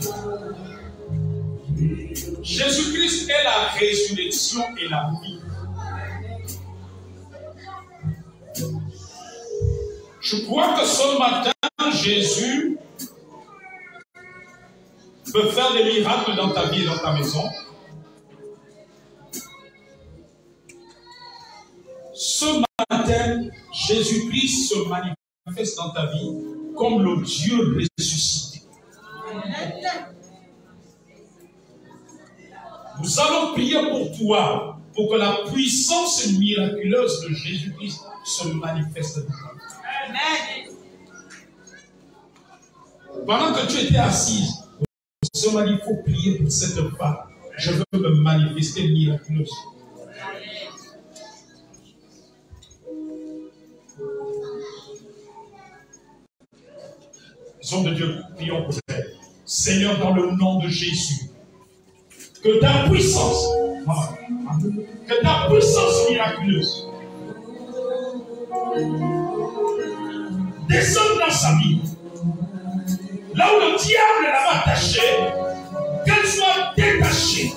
Speaker 2: Jésus-Christ est la résurrection et la vie. Je crois que ce matin, Jésus peut faire des miracles dans ta vie et dans ta maison. Ce matin, Jésus-Christ se manifeste dans ta vie comme le Dieu ressuscité. Nous allons prier pour toi, pour que la puissance miraculeuse de Jésus-Christ se manifeste dans ta vie. Pendant que tu étais assise, ce matin, il faut prier pour cette femme. Je veux me manifester miraculeuse. Son de Dieu, prions pour elle. Seigneur, dans le nom de Jésus, que ta puissance miraculeuse descende dans sa vie. Là où le diable l'a attaché, qu'elle soit détachée.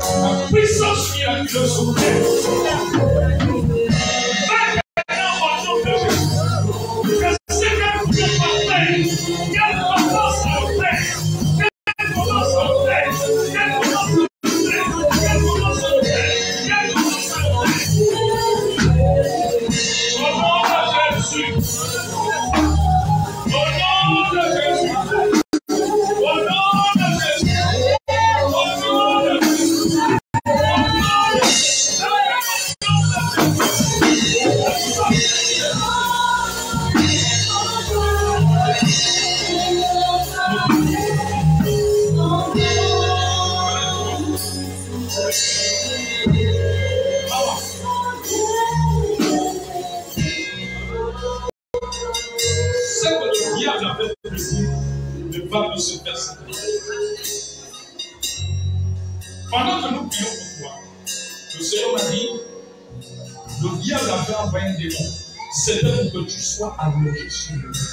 Speaker 2: La puissance miraculeuse sur elle. Pendant que nous prions pour toi, le Seigneur m'a dit, le diable avait envoyé un démon. C'était pour que tu sois allongé sur le lit.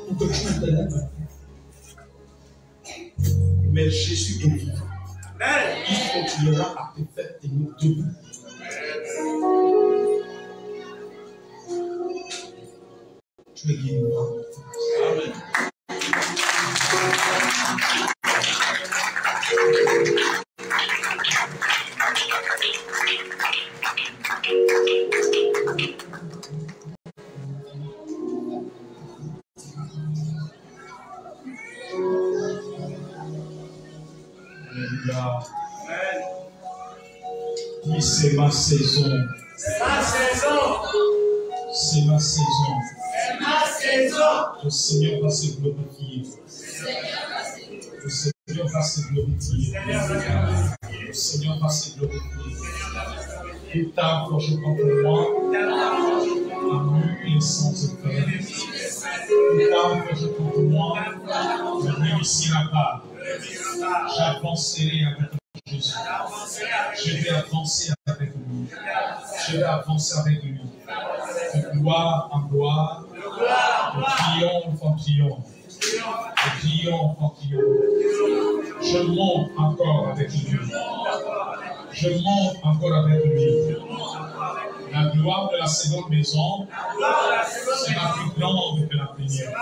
Speaker 2: Pour que tu ne te lèves pas. Mais Jésus est vivant. Il continuera à te faire tenir debout. Tu es guéri. Amen. Oui, c'est ma saison.
Speaker 5: C'est ma saison.
Speaker 2: C'est ma saison.
Speaker 5: C'est ma saison.
Speaker 2: Le Seigneur va se glorifier. Le Seigneur va se glorifier. Le Seigneur va se glorifier. Tout arbre je contre moi, a mu et sans effet. Tout arbre je contre moi, ne réussira pas. J'avancerai avec Jésus. Je vais avancer avec lui. Je vais avancer avec lui. De gloire en gloire, de triomphe en triomphe, de triomphe en triomphe. Je monte encore avec lui. Je monte encore avec lui. La gloire de la seconde maison sera plus grande que la première.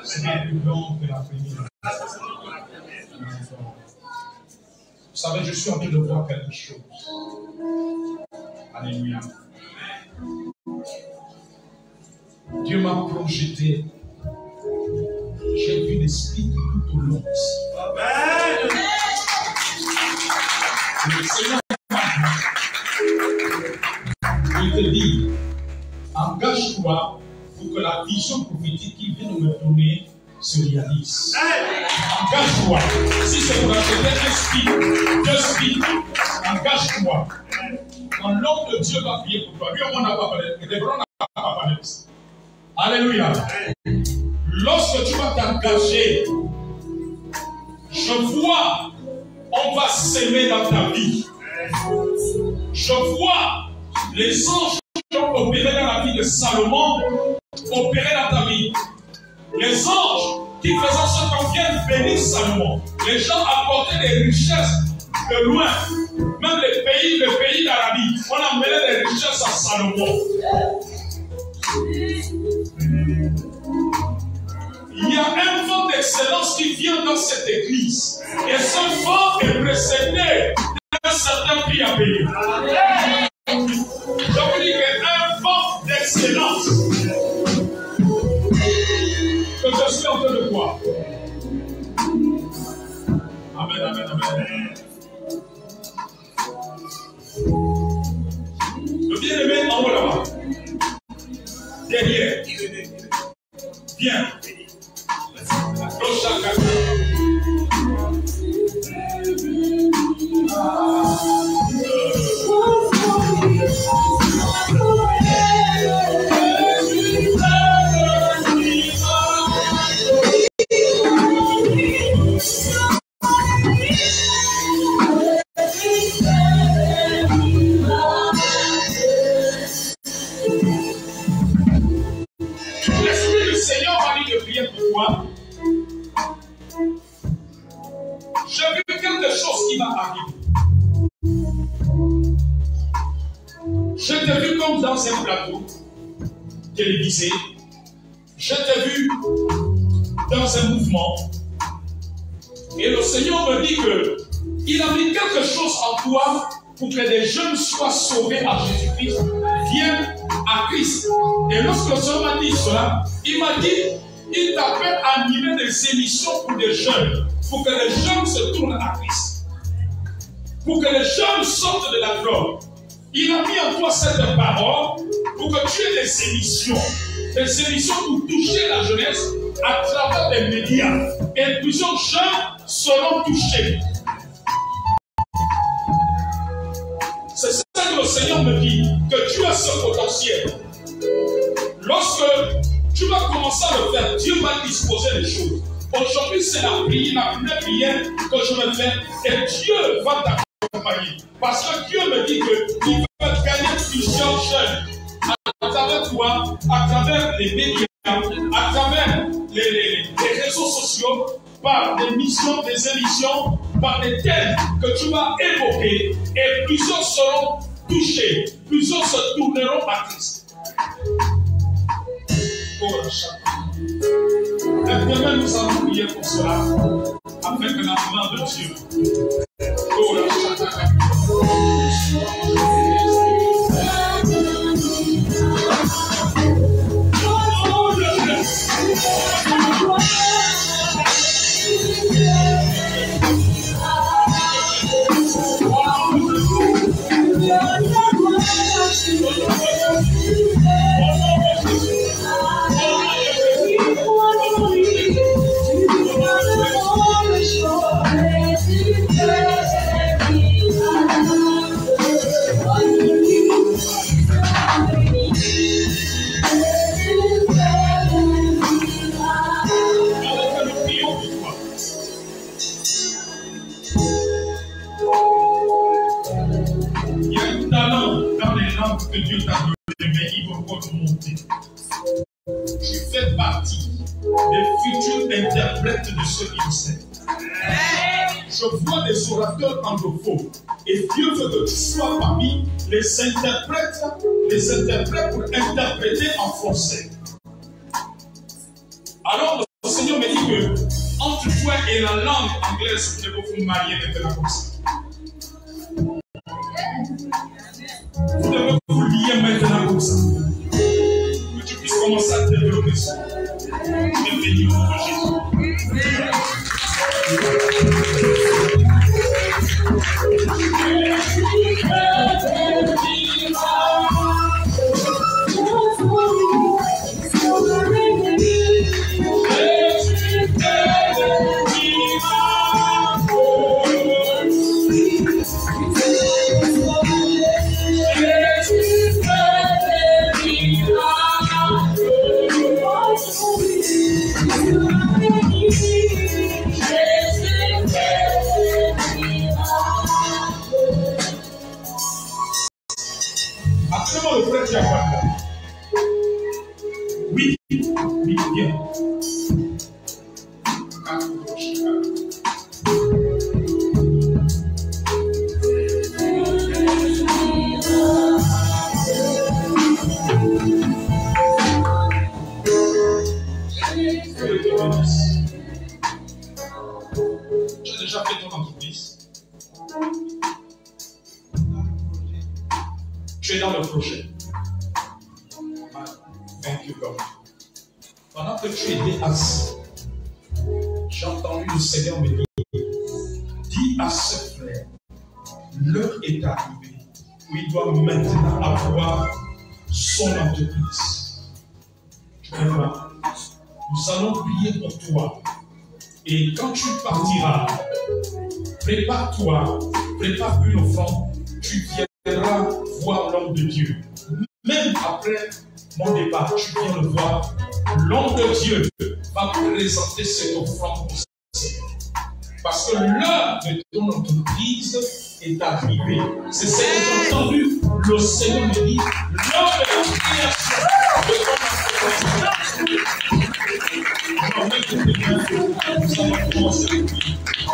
Speaker 2: Sera plus grande que la première. Vous savez, je suis en train de voir quelque chose. Alléluia. Dieu m'a projeté. J'ai vu l'esprit tout au long.
Speaker 5: Amen.
Speaker 2: Le Seigneur m'a dit, il te dit, engage-toi pour que la vision prophétique qui vient de me donner se réalise. Engage-toi. Si c'est pour acheter un speed, engage-toi. Quand l'homme de Dieu va prier pour toi, lui, on n'a pas parlé, et les bras n'a pas parlé. Alléluia. Lorsque tu vas t'engager, je vois, on va s'aimer dans ta vie. Je vois les anges qui ont opéré dans la vie de Salomon opérer dans ta vie. Les anges qui faisaient ce qu'on vient bénir Salomon. Les gens apportaient des richesses de loin. Même les pays d'Arabie, on amenait des richesses à Salomon. Il y a un vent d'excellence qui vient dans cette église. Et ce vent est précédé d'un certain prix à payer. Je vous dis qu'un vent d'excellence que je suis en train de voir. Amen, amen, amen. Le bien-aimé en haut là-bas. Derrière. Viens. L'Esprit du Seigneur m'a dit de prier pour toi. J'ai vu quelque chose qui va arriver. Je t'ai vu comme dans un plateau télévisé. Je t'ai vu dans un mouvement. Et le Seigneur me dit qu'il a mis quelque chose en toi pour que les jeunes soient sauvés à Jésus-Christ, viennent à Christ. Et lorsque le Seigneur m'a dit cela, il m'a dit, il t'appelle à animer des émissions pour des jeunes, pour que les jeunes se tournent à Christ, pour que les jeunes sortent de la drogue. Il a mis en toi cette parole pour que tu aies des émissions pour toucher la jeunesse à travers les médias. Et plusieurs jeunes seront touchés. C'est ça que le Seigneur me dit, que tu as ce potentiel. Lorsque tu vas commencer à le faire, Dieu va disposer les choses. Aujourd'hui, c'est la première prière que je vais faire et Dieu va t'accompagner. Parce que Dieu me dit qu'il va gagner plusieurs jeunes à travers toi, à travers les médias, à travers les réseaux sociaux, par des missions, des émissions, par des thèmes que tu vas évoquer et plusieurs seront touchés, plusieurs se tourneront à Christ. Demain, nous allons prier pour cela, avec la main de Dieu. Que Dieu t'a donné, mais il va encore monter. Tu fais partie des futurs interprètes de ce ministère. Je vois des orateurs anglophones et Dieu veut que tu sois parmi les interprètes pour interpréter en français. Alors le Seigneur me dit que entre toi et la langue anglaise, vous devez vous marier maintenant comme ça. Vous devez vous lier maintenant comme ça. Que tu puisses commencer à développer ça. Bienvenue au nom de Jésus. Tu as déjà fait ton entreprise? Tu es dans le projet. Thank you, God. Pendant que tu étais assis, j'ai entendu le Seigneur me dire, dis à ce frère, l'heure est arrivée où il doit maintenant avoir son entreprise. Tu comprends? Nous allons prier pour toi. Et quand tu partiras, prépare-toi, prépare une offrande, tu viendras voir l'homme de Dieu. Même après mon départ, tu viens le voir. L'homme de Dieu va présenter cette offrande aussi. Parce que l'heure de ton entreprise est arrivée. C'est ce que j'ai entendu. Le Seigneur me dit, l'heure de la création de ton entreprise.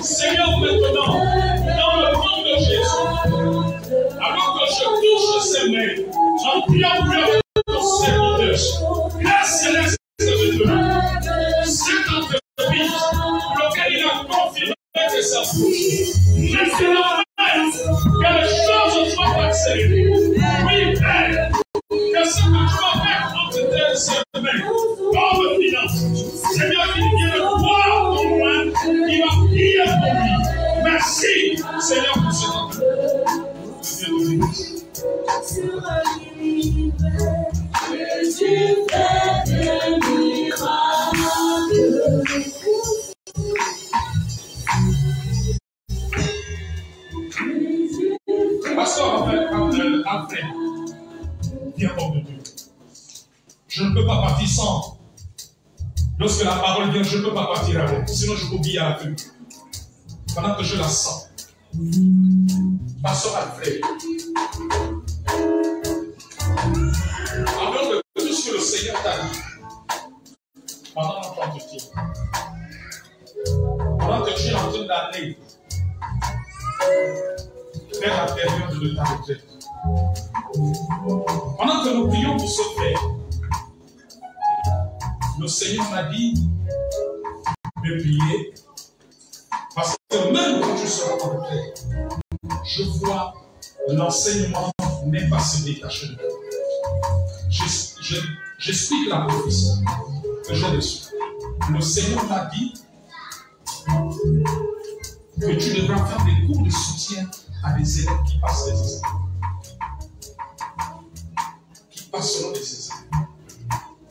Speaker 2: Seigneur, maintenant, dans le nom de Jésus, alors que je touche ses mains, en priant pour ton serviteur, grâce céleste de Dieu, cette entreprise pour laquelle il a confirmé que ça bouge. Maintenant, que les choses soient accélérées. Oui, Père, que ce que tu vas faire entre tes mains, dans le finance, Seigneur, qu'il vienne le voir au moins, il va prier pour lui. Merci, Seigneur, pour cette entreprise. Dieu te bénisse. Pasteur Alfred, viens homme de Dieu. Je ne peux pas partir sans. Lorsque la parole vient, je ne peux pas partir avec. Sinon, je peux oublier à Dieu. Pendant que je la sens. Pasteur Alfred. Alors de tout ce que le Seigneur t'a dit. Pendant notre entretien. Pendant que tu es en train d'aller vers la période de ta retraite. Pendant que nous prions pour ce frère, le Seigneur m'a dit de prier parce que même quand tu seras en retraite, je vois l'enseignement n'est pas se détacher de toi. J'explique la prophétie que j'ai reçue. Le Seigneur m'a dit que tu devras faire des cours de soutien à des élèves qui passent des examens. Qui passeront des examens.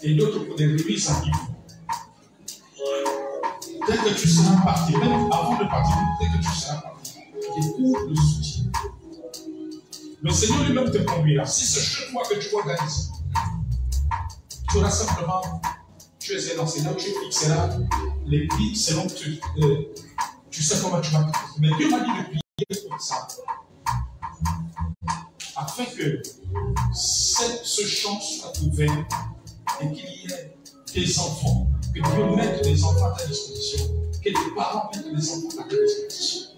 Speaker 2: Et d'autres pour des remises à niveau. Dès que tu seras parti, même avant de partir, dès que tu seras parti, des cours de soutien. Le Seigneur lui-même te conduira. Si c'est chez toi que tu organises, tu auras simplement, tu es un enseignant, tu fixeras les prix selon que tu sais comment tu vas te faire. Mais Dieu m'a dit de prier pour ça. Afin que ce champ soit ouvert et qu'il y ait des enfants, que Dieu mette des enfants à ta disposition, que les parents mettent des enfants à ta disposition.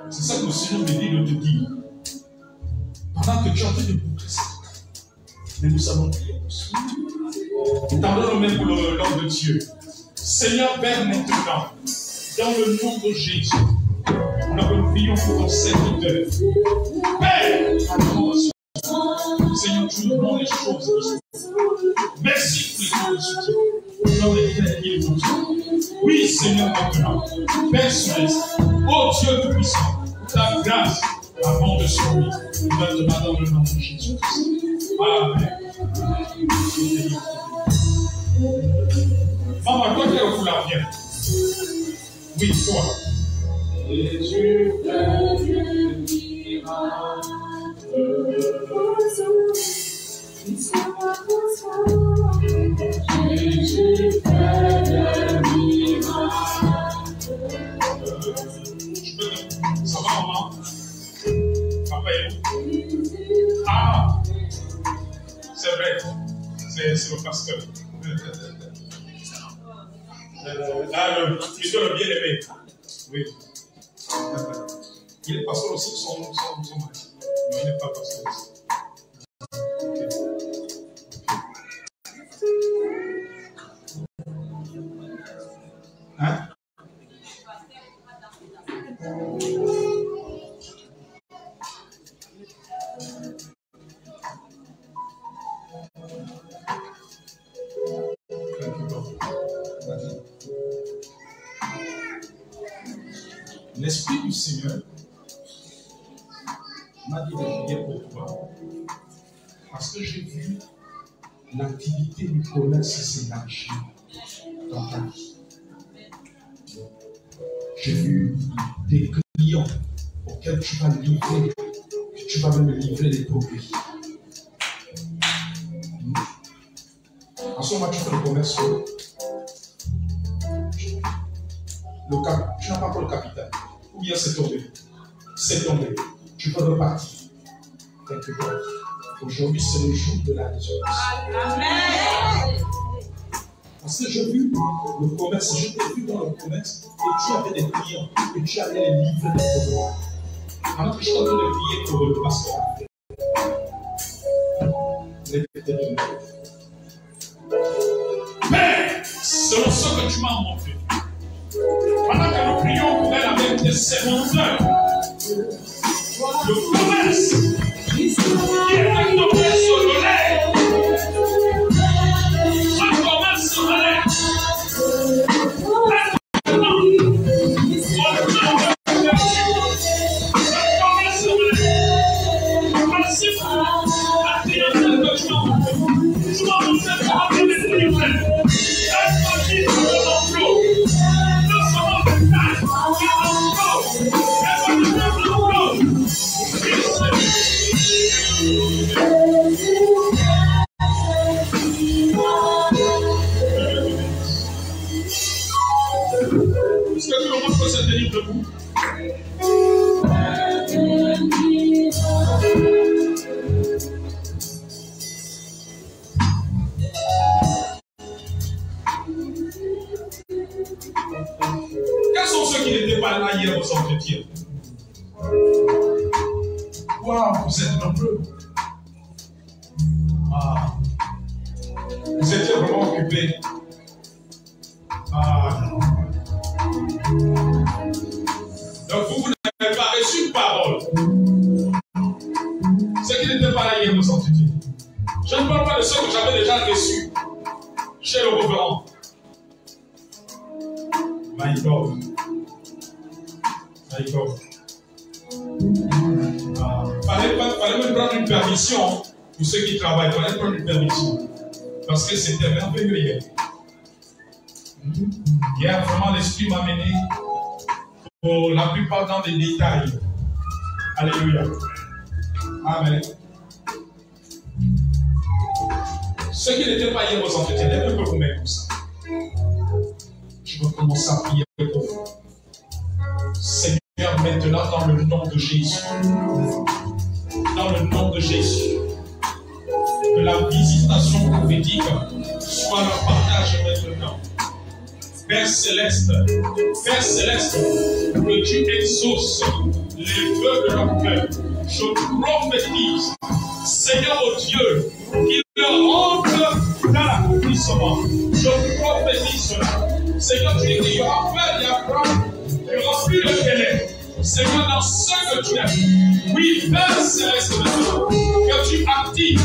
Speaker 2: C'est ça que le Seigneur me dit de te dire. Pendant que tu es en train de boucler cette bataille, mais nous allons prier pour ça. Nous t'en même pour l'homme de Dieu. Seigneur Père, maintenant, dans le nom de Jésus, nous prions pour ton serviteur. Père, Seigneur, tu nous rends les choses ici. Merci pour les choses. Dans les oui, Seigneur, maintenant, Père Céleste, ô Dieu tout-puissant, ta grâce avant de sauver, maintenant dans le nom de Jésus. Amen. Maman, toi, tu es au foulard, viens. Oui, toi. Et tu fais des miracles. Jésus fait des miracles. Ça va, maman? Papa est où? Ah! C'est vrai. C'est le pasteur. le bien-aimé. Oui. Il est pasteur aussi, son mari. Mais il n'est pas pasteur aussi. Hein? L'Esprit du Seigneur m'a dit de prier pour toi parce que j'ai vu l'activité du commerce s'élargir dans ta vie. J'ai vu des clients auxquels tu vas livrer, tu vas même livrer des produits. En ce moment, tu fais le commerce. Tu n'as pas encore le capital. Ou bien c'est tombé. C'est tombé. Tu peux repartir. Quelque part. Aujourd'hui, c'est le jour de la résurrection. Amen. Parce que j'ai vu le commerce, je t'ai vu dans le commerce et tu avais des clients et tu allais les livrer des produits. Alors que je suis en train de prier pour le pasteur. Père, selon ce que tu m'as montré, pendant que nous prions pour elle avec des serviteurs, le commerce qui est un commerce au lait, un commerce au lait, est-ce que tout le monde peut se tenir debout? Quels sont ceux qui n'étaient pas là hier aux entretiens? Waouh, vous êtes nombreux. Ah. Vous étiez vraiment occupés. Ah. Donc vous n'avez pas reçu de parole. Ceux qui n'étaient pas là hier aux entretiens. Je ne parle pas de ceux que j'avais déjà reçus chez le reverend. My God. My God. Fallait même prendre une permission pour ceux qui travaillent. Fallait prendre une permission. Parce que c'était merveilleux hier. Hier, vraiment, l'Esprit m'a mené pour la plupart dans des détails. Alléluia. Amen. Ceux qui n'étaient pas hier aux entretiens, lèvez un peu vous mettre pour ça. Je vais commencer à prier pour vous. Seigneur, maintenant, dans le nom de Jésus, dans le nom de Jésus, que la visitation prophétique soit leur partage maintenant. Père Céleste, que tu exauces les vœux de leur cœur. Je prophétise, Seigneur au Dieu, qu'il leur rentre dans l'accomplissement. Je prophétise cela. Seigneur, tu dis qu'il y aura peur, il y aura plus de délai. Seigneur, dans ce que tu aimes. Oui, Père Céleste, que tu actives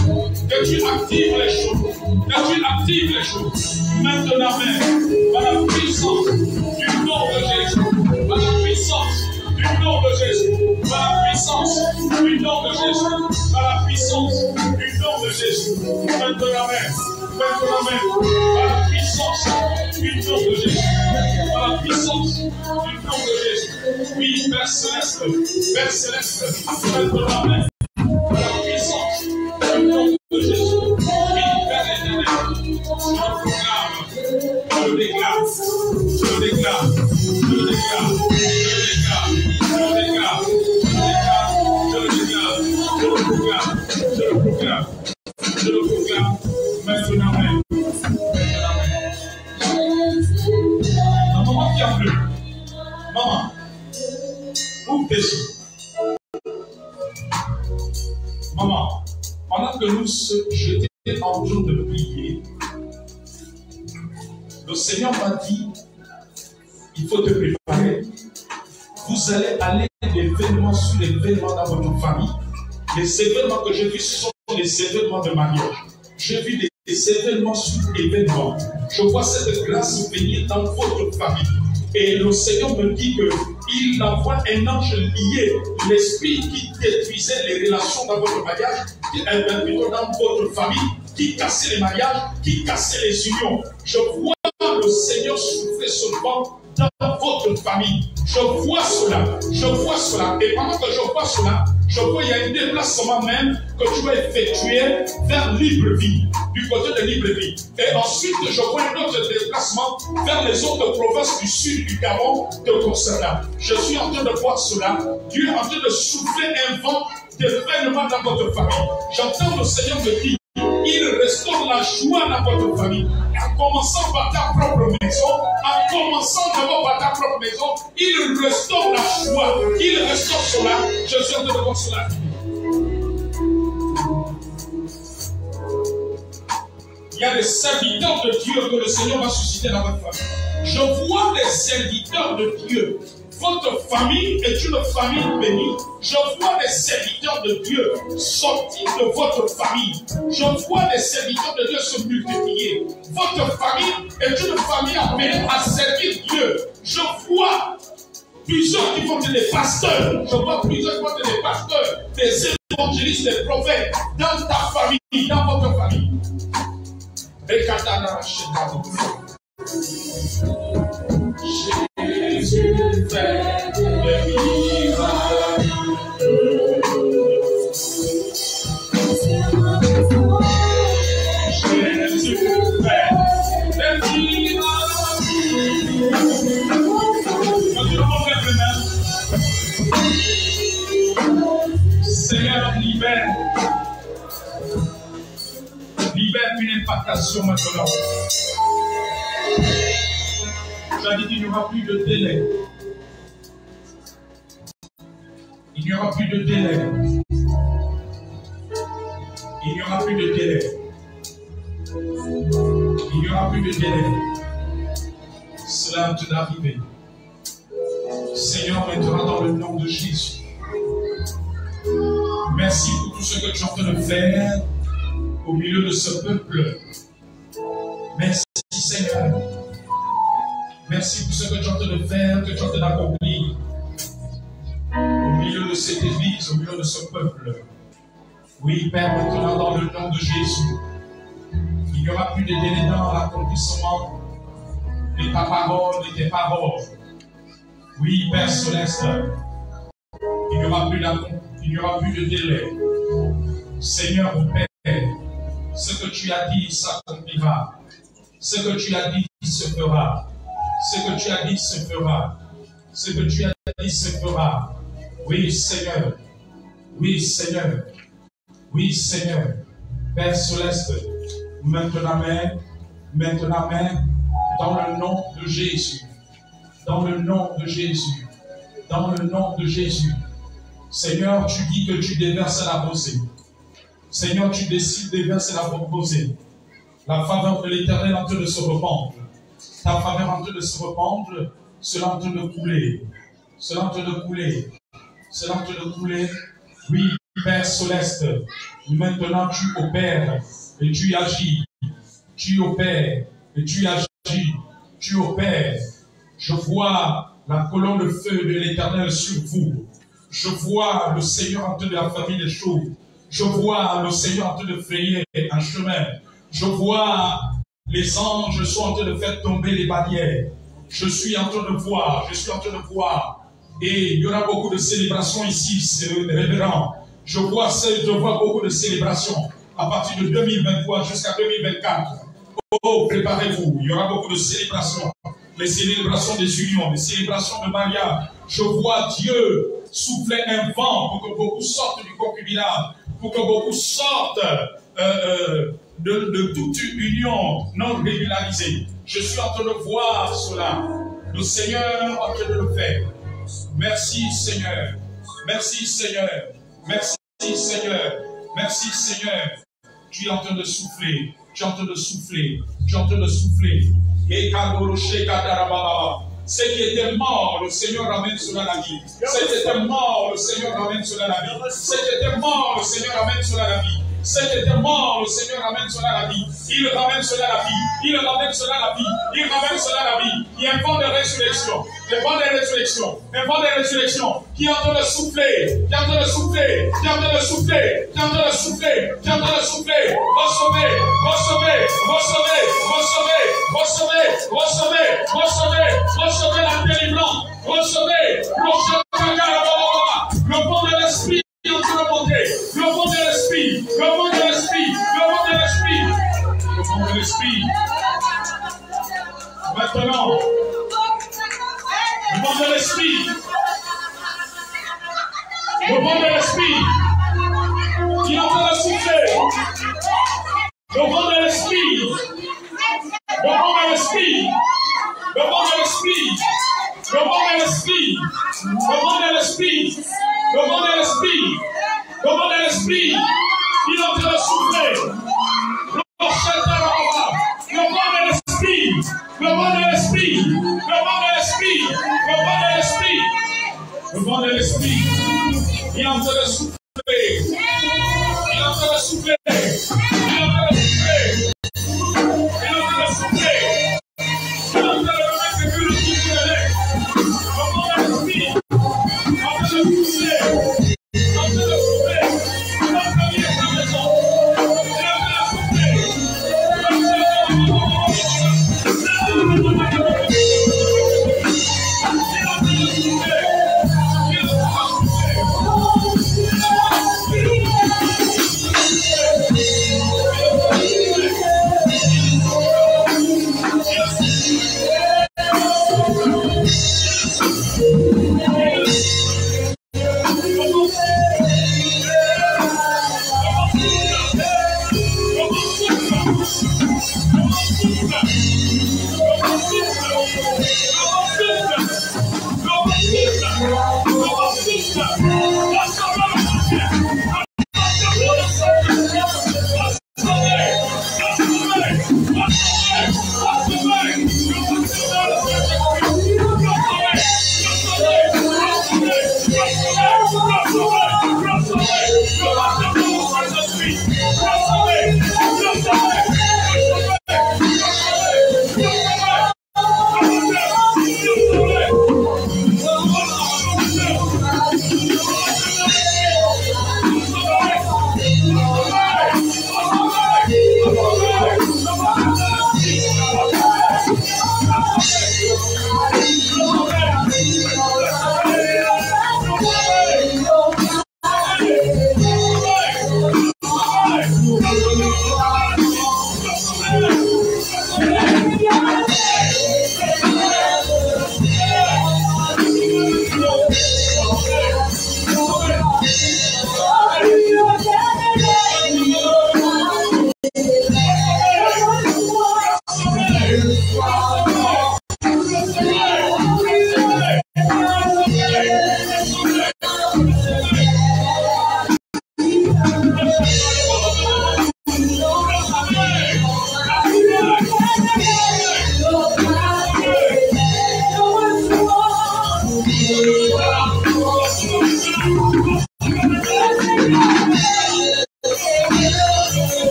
Speaker 2: les choses. Maintenant même, par la puissance du nom de Jésus, par la puissance du nom de Jésus, par la puissance du nom de Jésus, par la puissance du nom de Jésus, maintenant même, par la puissance du nom de Jésus, par la puissance du nom de Jésus. Oui, Père Céleste, maintenant même, par la puissance du nom de Jésus. Oui, Père éternel, je déclare, je le proclame maintenant même. a plu. Maman, ouvre tes yeux. Maman, pendant que nous j'étais en train de prier, le Seigneur m'a dit, il faut te préparer. Vous allez aller d'événement sur événement dans votre famille. Les événements que j'ai vus, ce sont les événements de mariage. J'ai vu des événements sur événements. Je vois cette grâce venir dans votre famille. Et le Seigneur me dit qu'il envoie un ange lié, l'esprit qui détruisait les relations dans votre mariage, plutôt dans votre famille, qui cassait les mariages, qui cassait les unions. Je vois le Seigneur souffler ce vent dans votre famille. Je vois cela. Et pendant que je vois cela, je vois qu'il y a un déplacement même que tu vas effectuer vers Libreville, du côté de Libreville. Et ensuite, je vois un autre déplacement vers les autres provinces du sud du Gabon te concernant. Je suis en train de voir cela. Dieu est en train de souffler un vent d'événement dans votre famille. J'entends le Seigneur me dire, il restaure la joie dans votre famille. En commençant par ta propre maison, il restaure la joie, il restaure cela. Je suis en train de voir cela. Il y a des serviteurs de Dieu que le Seigneur va susciter dans votre famille. Je vois des serviteurs de Dieu. Votre famille est une famille bénie. Je vois des serviteurs de Dieu sortir de votre famille. Je vois des serviteurs de Dieu se multiplier. Votre famille est une famille appelée à servir Dieu. Je vois plusieurs qui vont être des pasteurs. Je vois plusieurs qui vont être des pasteurs, des évangélistes, des prophètes dans ta famille, dans votre famille. Jésus fait des miracles. Jésus fait des miracles. Seigneur, libère une impactation maintenant. J'ai dit qu'il n'y aura plus de délai. Il n'y aura plus de délai. Il n'y aura plus de délai. Il n'y aura plus de délai. Cela est en train d'arriver. Seigneur, maintenant dans le nom de Jésus. Merci pour tout ce que tu es en train de faire au milieu de ce peuple. Merci Seigneur. Merci pour ce que tu es en train de faire, que tu es en train d'accomplir au milieu de cette église, au milieu de ce peuple. Oui, Père, maintenant dans le nom de Jésus, il n'y aura plus de délai dans l'accomplissement de ta parole, de tes paroles. Oui, Père Céleste, il n'y aura plus de délai. Seigneur, mon Père, ce que tu as dit s'accomplira. Ce que tu as dit se fera. Ce que tu as dit se fera. Ce que tu as dit se fera. Oui, Seigneur. Oui, Seigneur. Oui, Seigneur. Père Céleste, maintenant même, dans le nom de Jésus. Dans le nom de Jésus. Dans le nom de Jésus. Seigneur, tu dis que tu déverses la rosée. Seigneur, tu décides de déverser la rosée. La faveur de l'Éternel est en train de se répandre. Ta faveur est en train de se répandre. Cela est en train de couler. Cela est en train de couler. Cela est en train de couler. Oui, Père Céleste, maintenant tu opères et tu agis. Tu opères et tu agis. Tu opères. Je vois la colonne de feu de l'Éternel sur vous. Je vois le Seigneur en train de affermir les choses. Je vois le Seigneur en train de frayer un chemin. Je vois les anges sont en train de faire tomber les barrières. Je suis en train de voir. Et il y aura beaucoup de célébrations ici, c'est révérend. Je vois beaucoup de célébrations à partir de 2023 jusqu'à 2024. Oh, préparez-vous. Il y aura beaucoup de célébrations. Les célébrations des unions, les célébrations de mariage. Je vois Dieu souffler un vent pour que beaucoup sortent du concubinage, pour que beaucoup sortent de toute union non régularisée. Je suis en train de voir cela. Le Seigneur est en train de le faire. Merci Seigneur. Merci Seigneur. Merci Seigneur. Merci Seigneur. Tu es en train de souffler. Tu es en train de souffler. Tu es en train de souffler. Ce qui était mort, le Seigneur ramène cela à la vie. Ce qui était mort, le Seigneur ramène cela à la vie. Ce qui était mort, le Seigneur ramène cela à la vie. Ce qui était mort, le Seigneur ramène cela à la vie. Il ramène cela à la vie. Il ramène cela à la vie. Il ramène cela à la vie. Il y a un vent de résurrection. Un vent de résurrection. Un vent de résurrection qui est en train de souffler. Qui est en train de souffler. Qui est en train de souffler. Qui est en train de souffler. Qui est en train de souffler. Recevez. Recevez. Recevez. Recevez. Recevez. Recevez. Recevez. Recevez la délivrance. Recevez. Le vent de l'esprit. Le vent de l'esprit, le vent de l'esprit, le vent de l'esprit, le vent de l'esprit. Maintenant, le vent de l'esprit, le vent de l'esprit qui est en train de souffler, le vent de l'esprit, le vent de l'esprit, le vent de l'esprit, le vent de l'esprit, le vent de l'esprit, le vent de l'esprit. Le vent de l'esprit, il est en train de souffler. Le vent de l'esprit, le vent de l'esprit, le vent de l'esprit, le vent de l'esprit, le vent de l'esprit, il est en train de souffler. Il est en train de souffler. Il est en train de souffler. Il est en train de souffler. Il est en train de remettre que le souffle de l'air. Le vent de l'esprit, il est en train de souffler.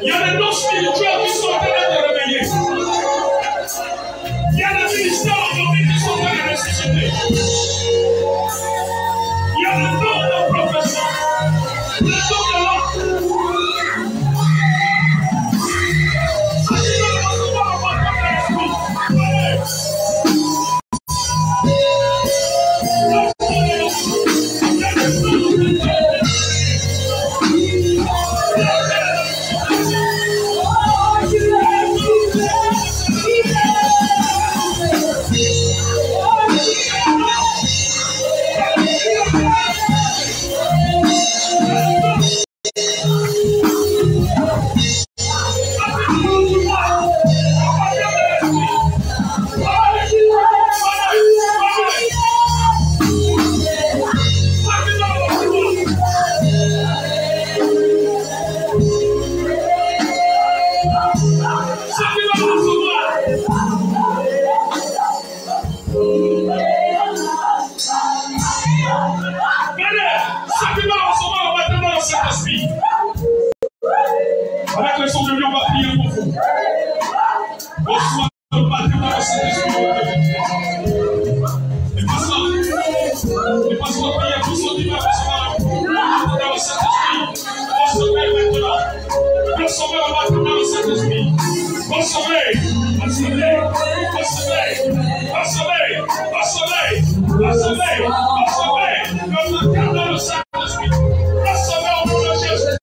Speaker 2: Il y a des dons spirituels qui sont en train de réveiller. Il y a des ministères aujourd'hui qui sont en train de ressusciter. Il y a le don de professeur, le don de l'homme. Avec le son de Dieu, on va prier pour vous. Reçois le baptême dans le Saint-Esprit. Et passons à prier pour ceux qui vont recevoir dans le Saint-Esprit. Recevez maintenant. Recevez le baptême dans le Saint-Esprit. Recevez. Recevez. Recevez. Recevez. Recevez. Recevez. Recevez. Le baptême dans le Saint-Esprit. Recevez au nom de Jésus.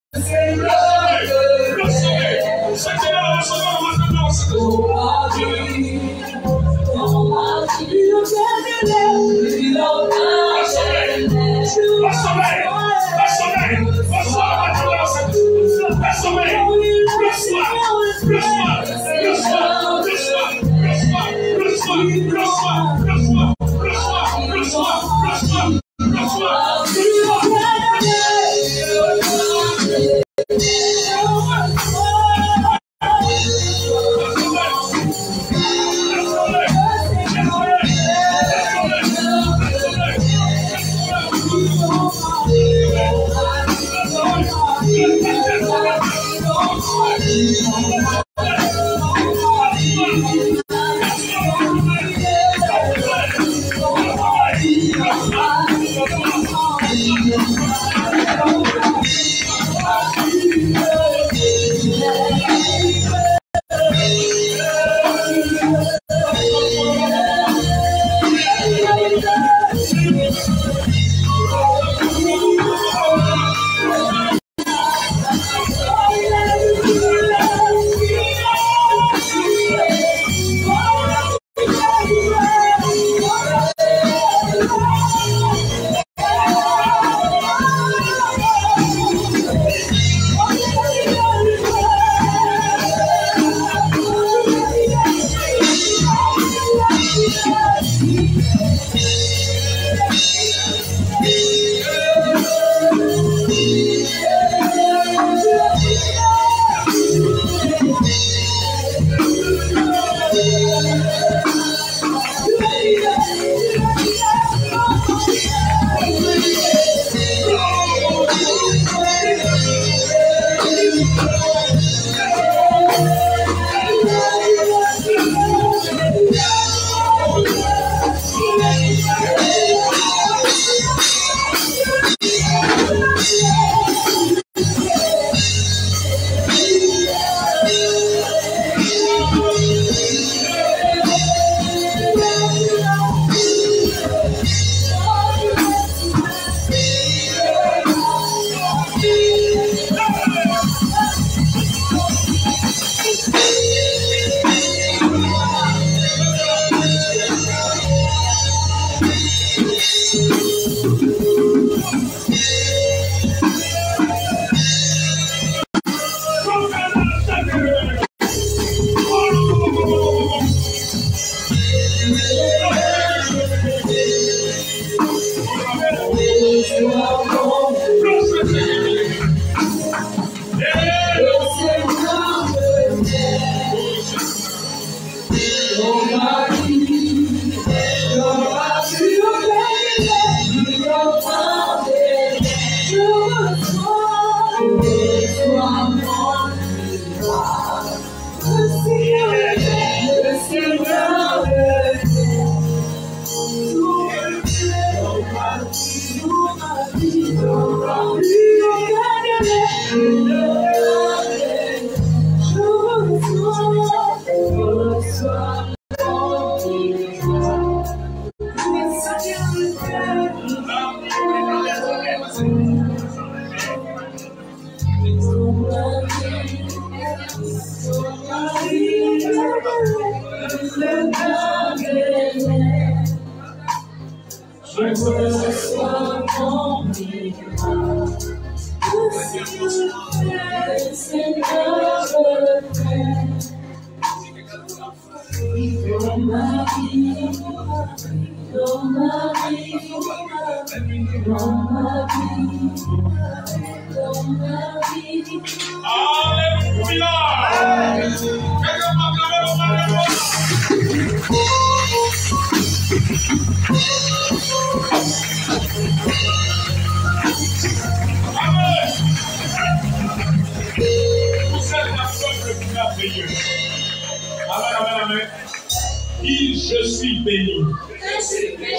Speaker 2: Je suis béni.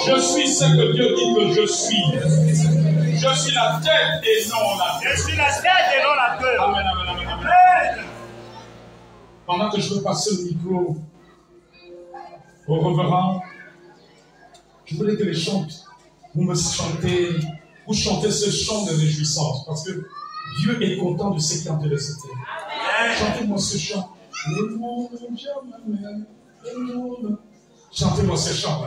Speaker 2: Je suis ce que Dieu dit que je suis. Je suis la tête et non la queue.
Speaker 5: Je suis la tête et non la queue.
Speaker 2: Amen, amen, amen, amen. Pendant que je veux passer le micro au reverend, je voulais que les chantes, vous chantez ce chant de réjouissance, parce que Dieu est content de ce qui est en train de se faire. Chantez-moi ce chant. Chantez-moi ce chant.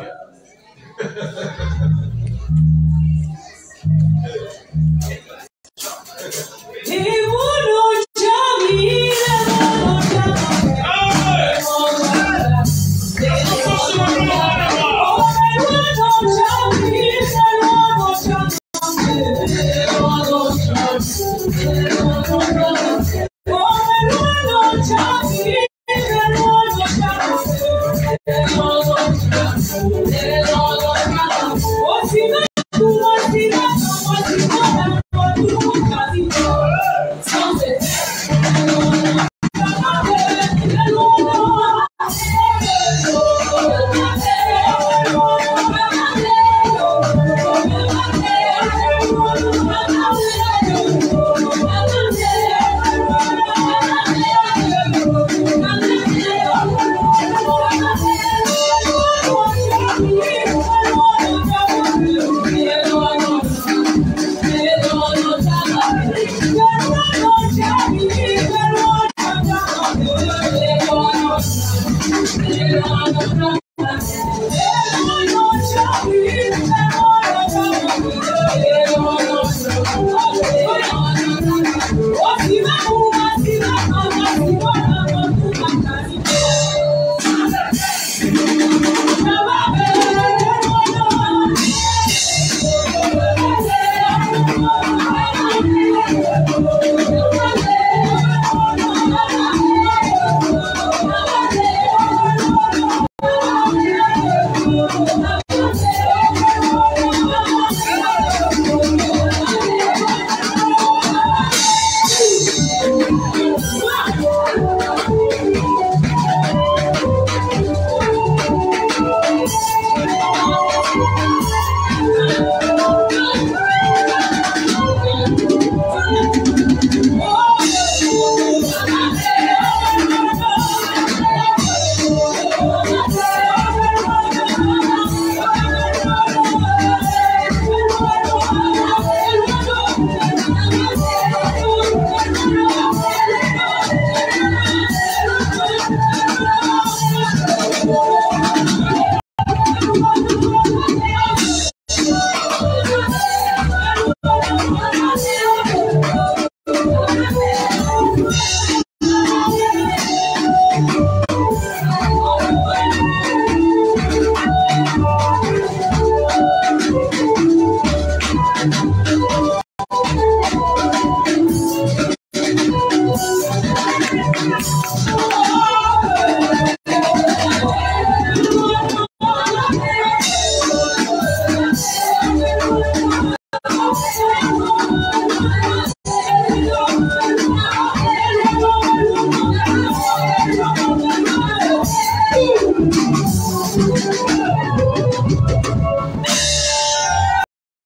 Speaker 6: Yeah.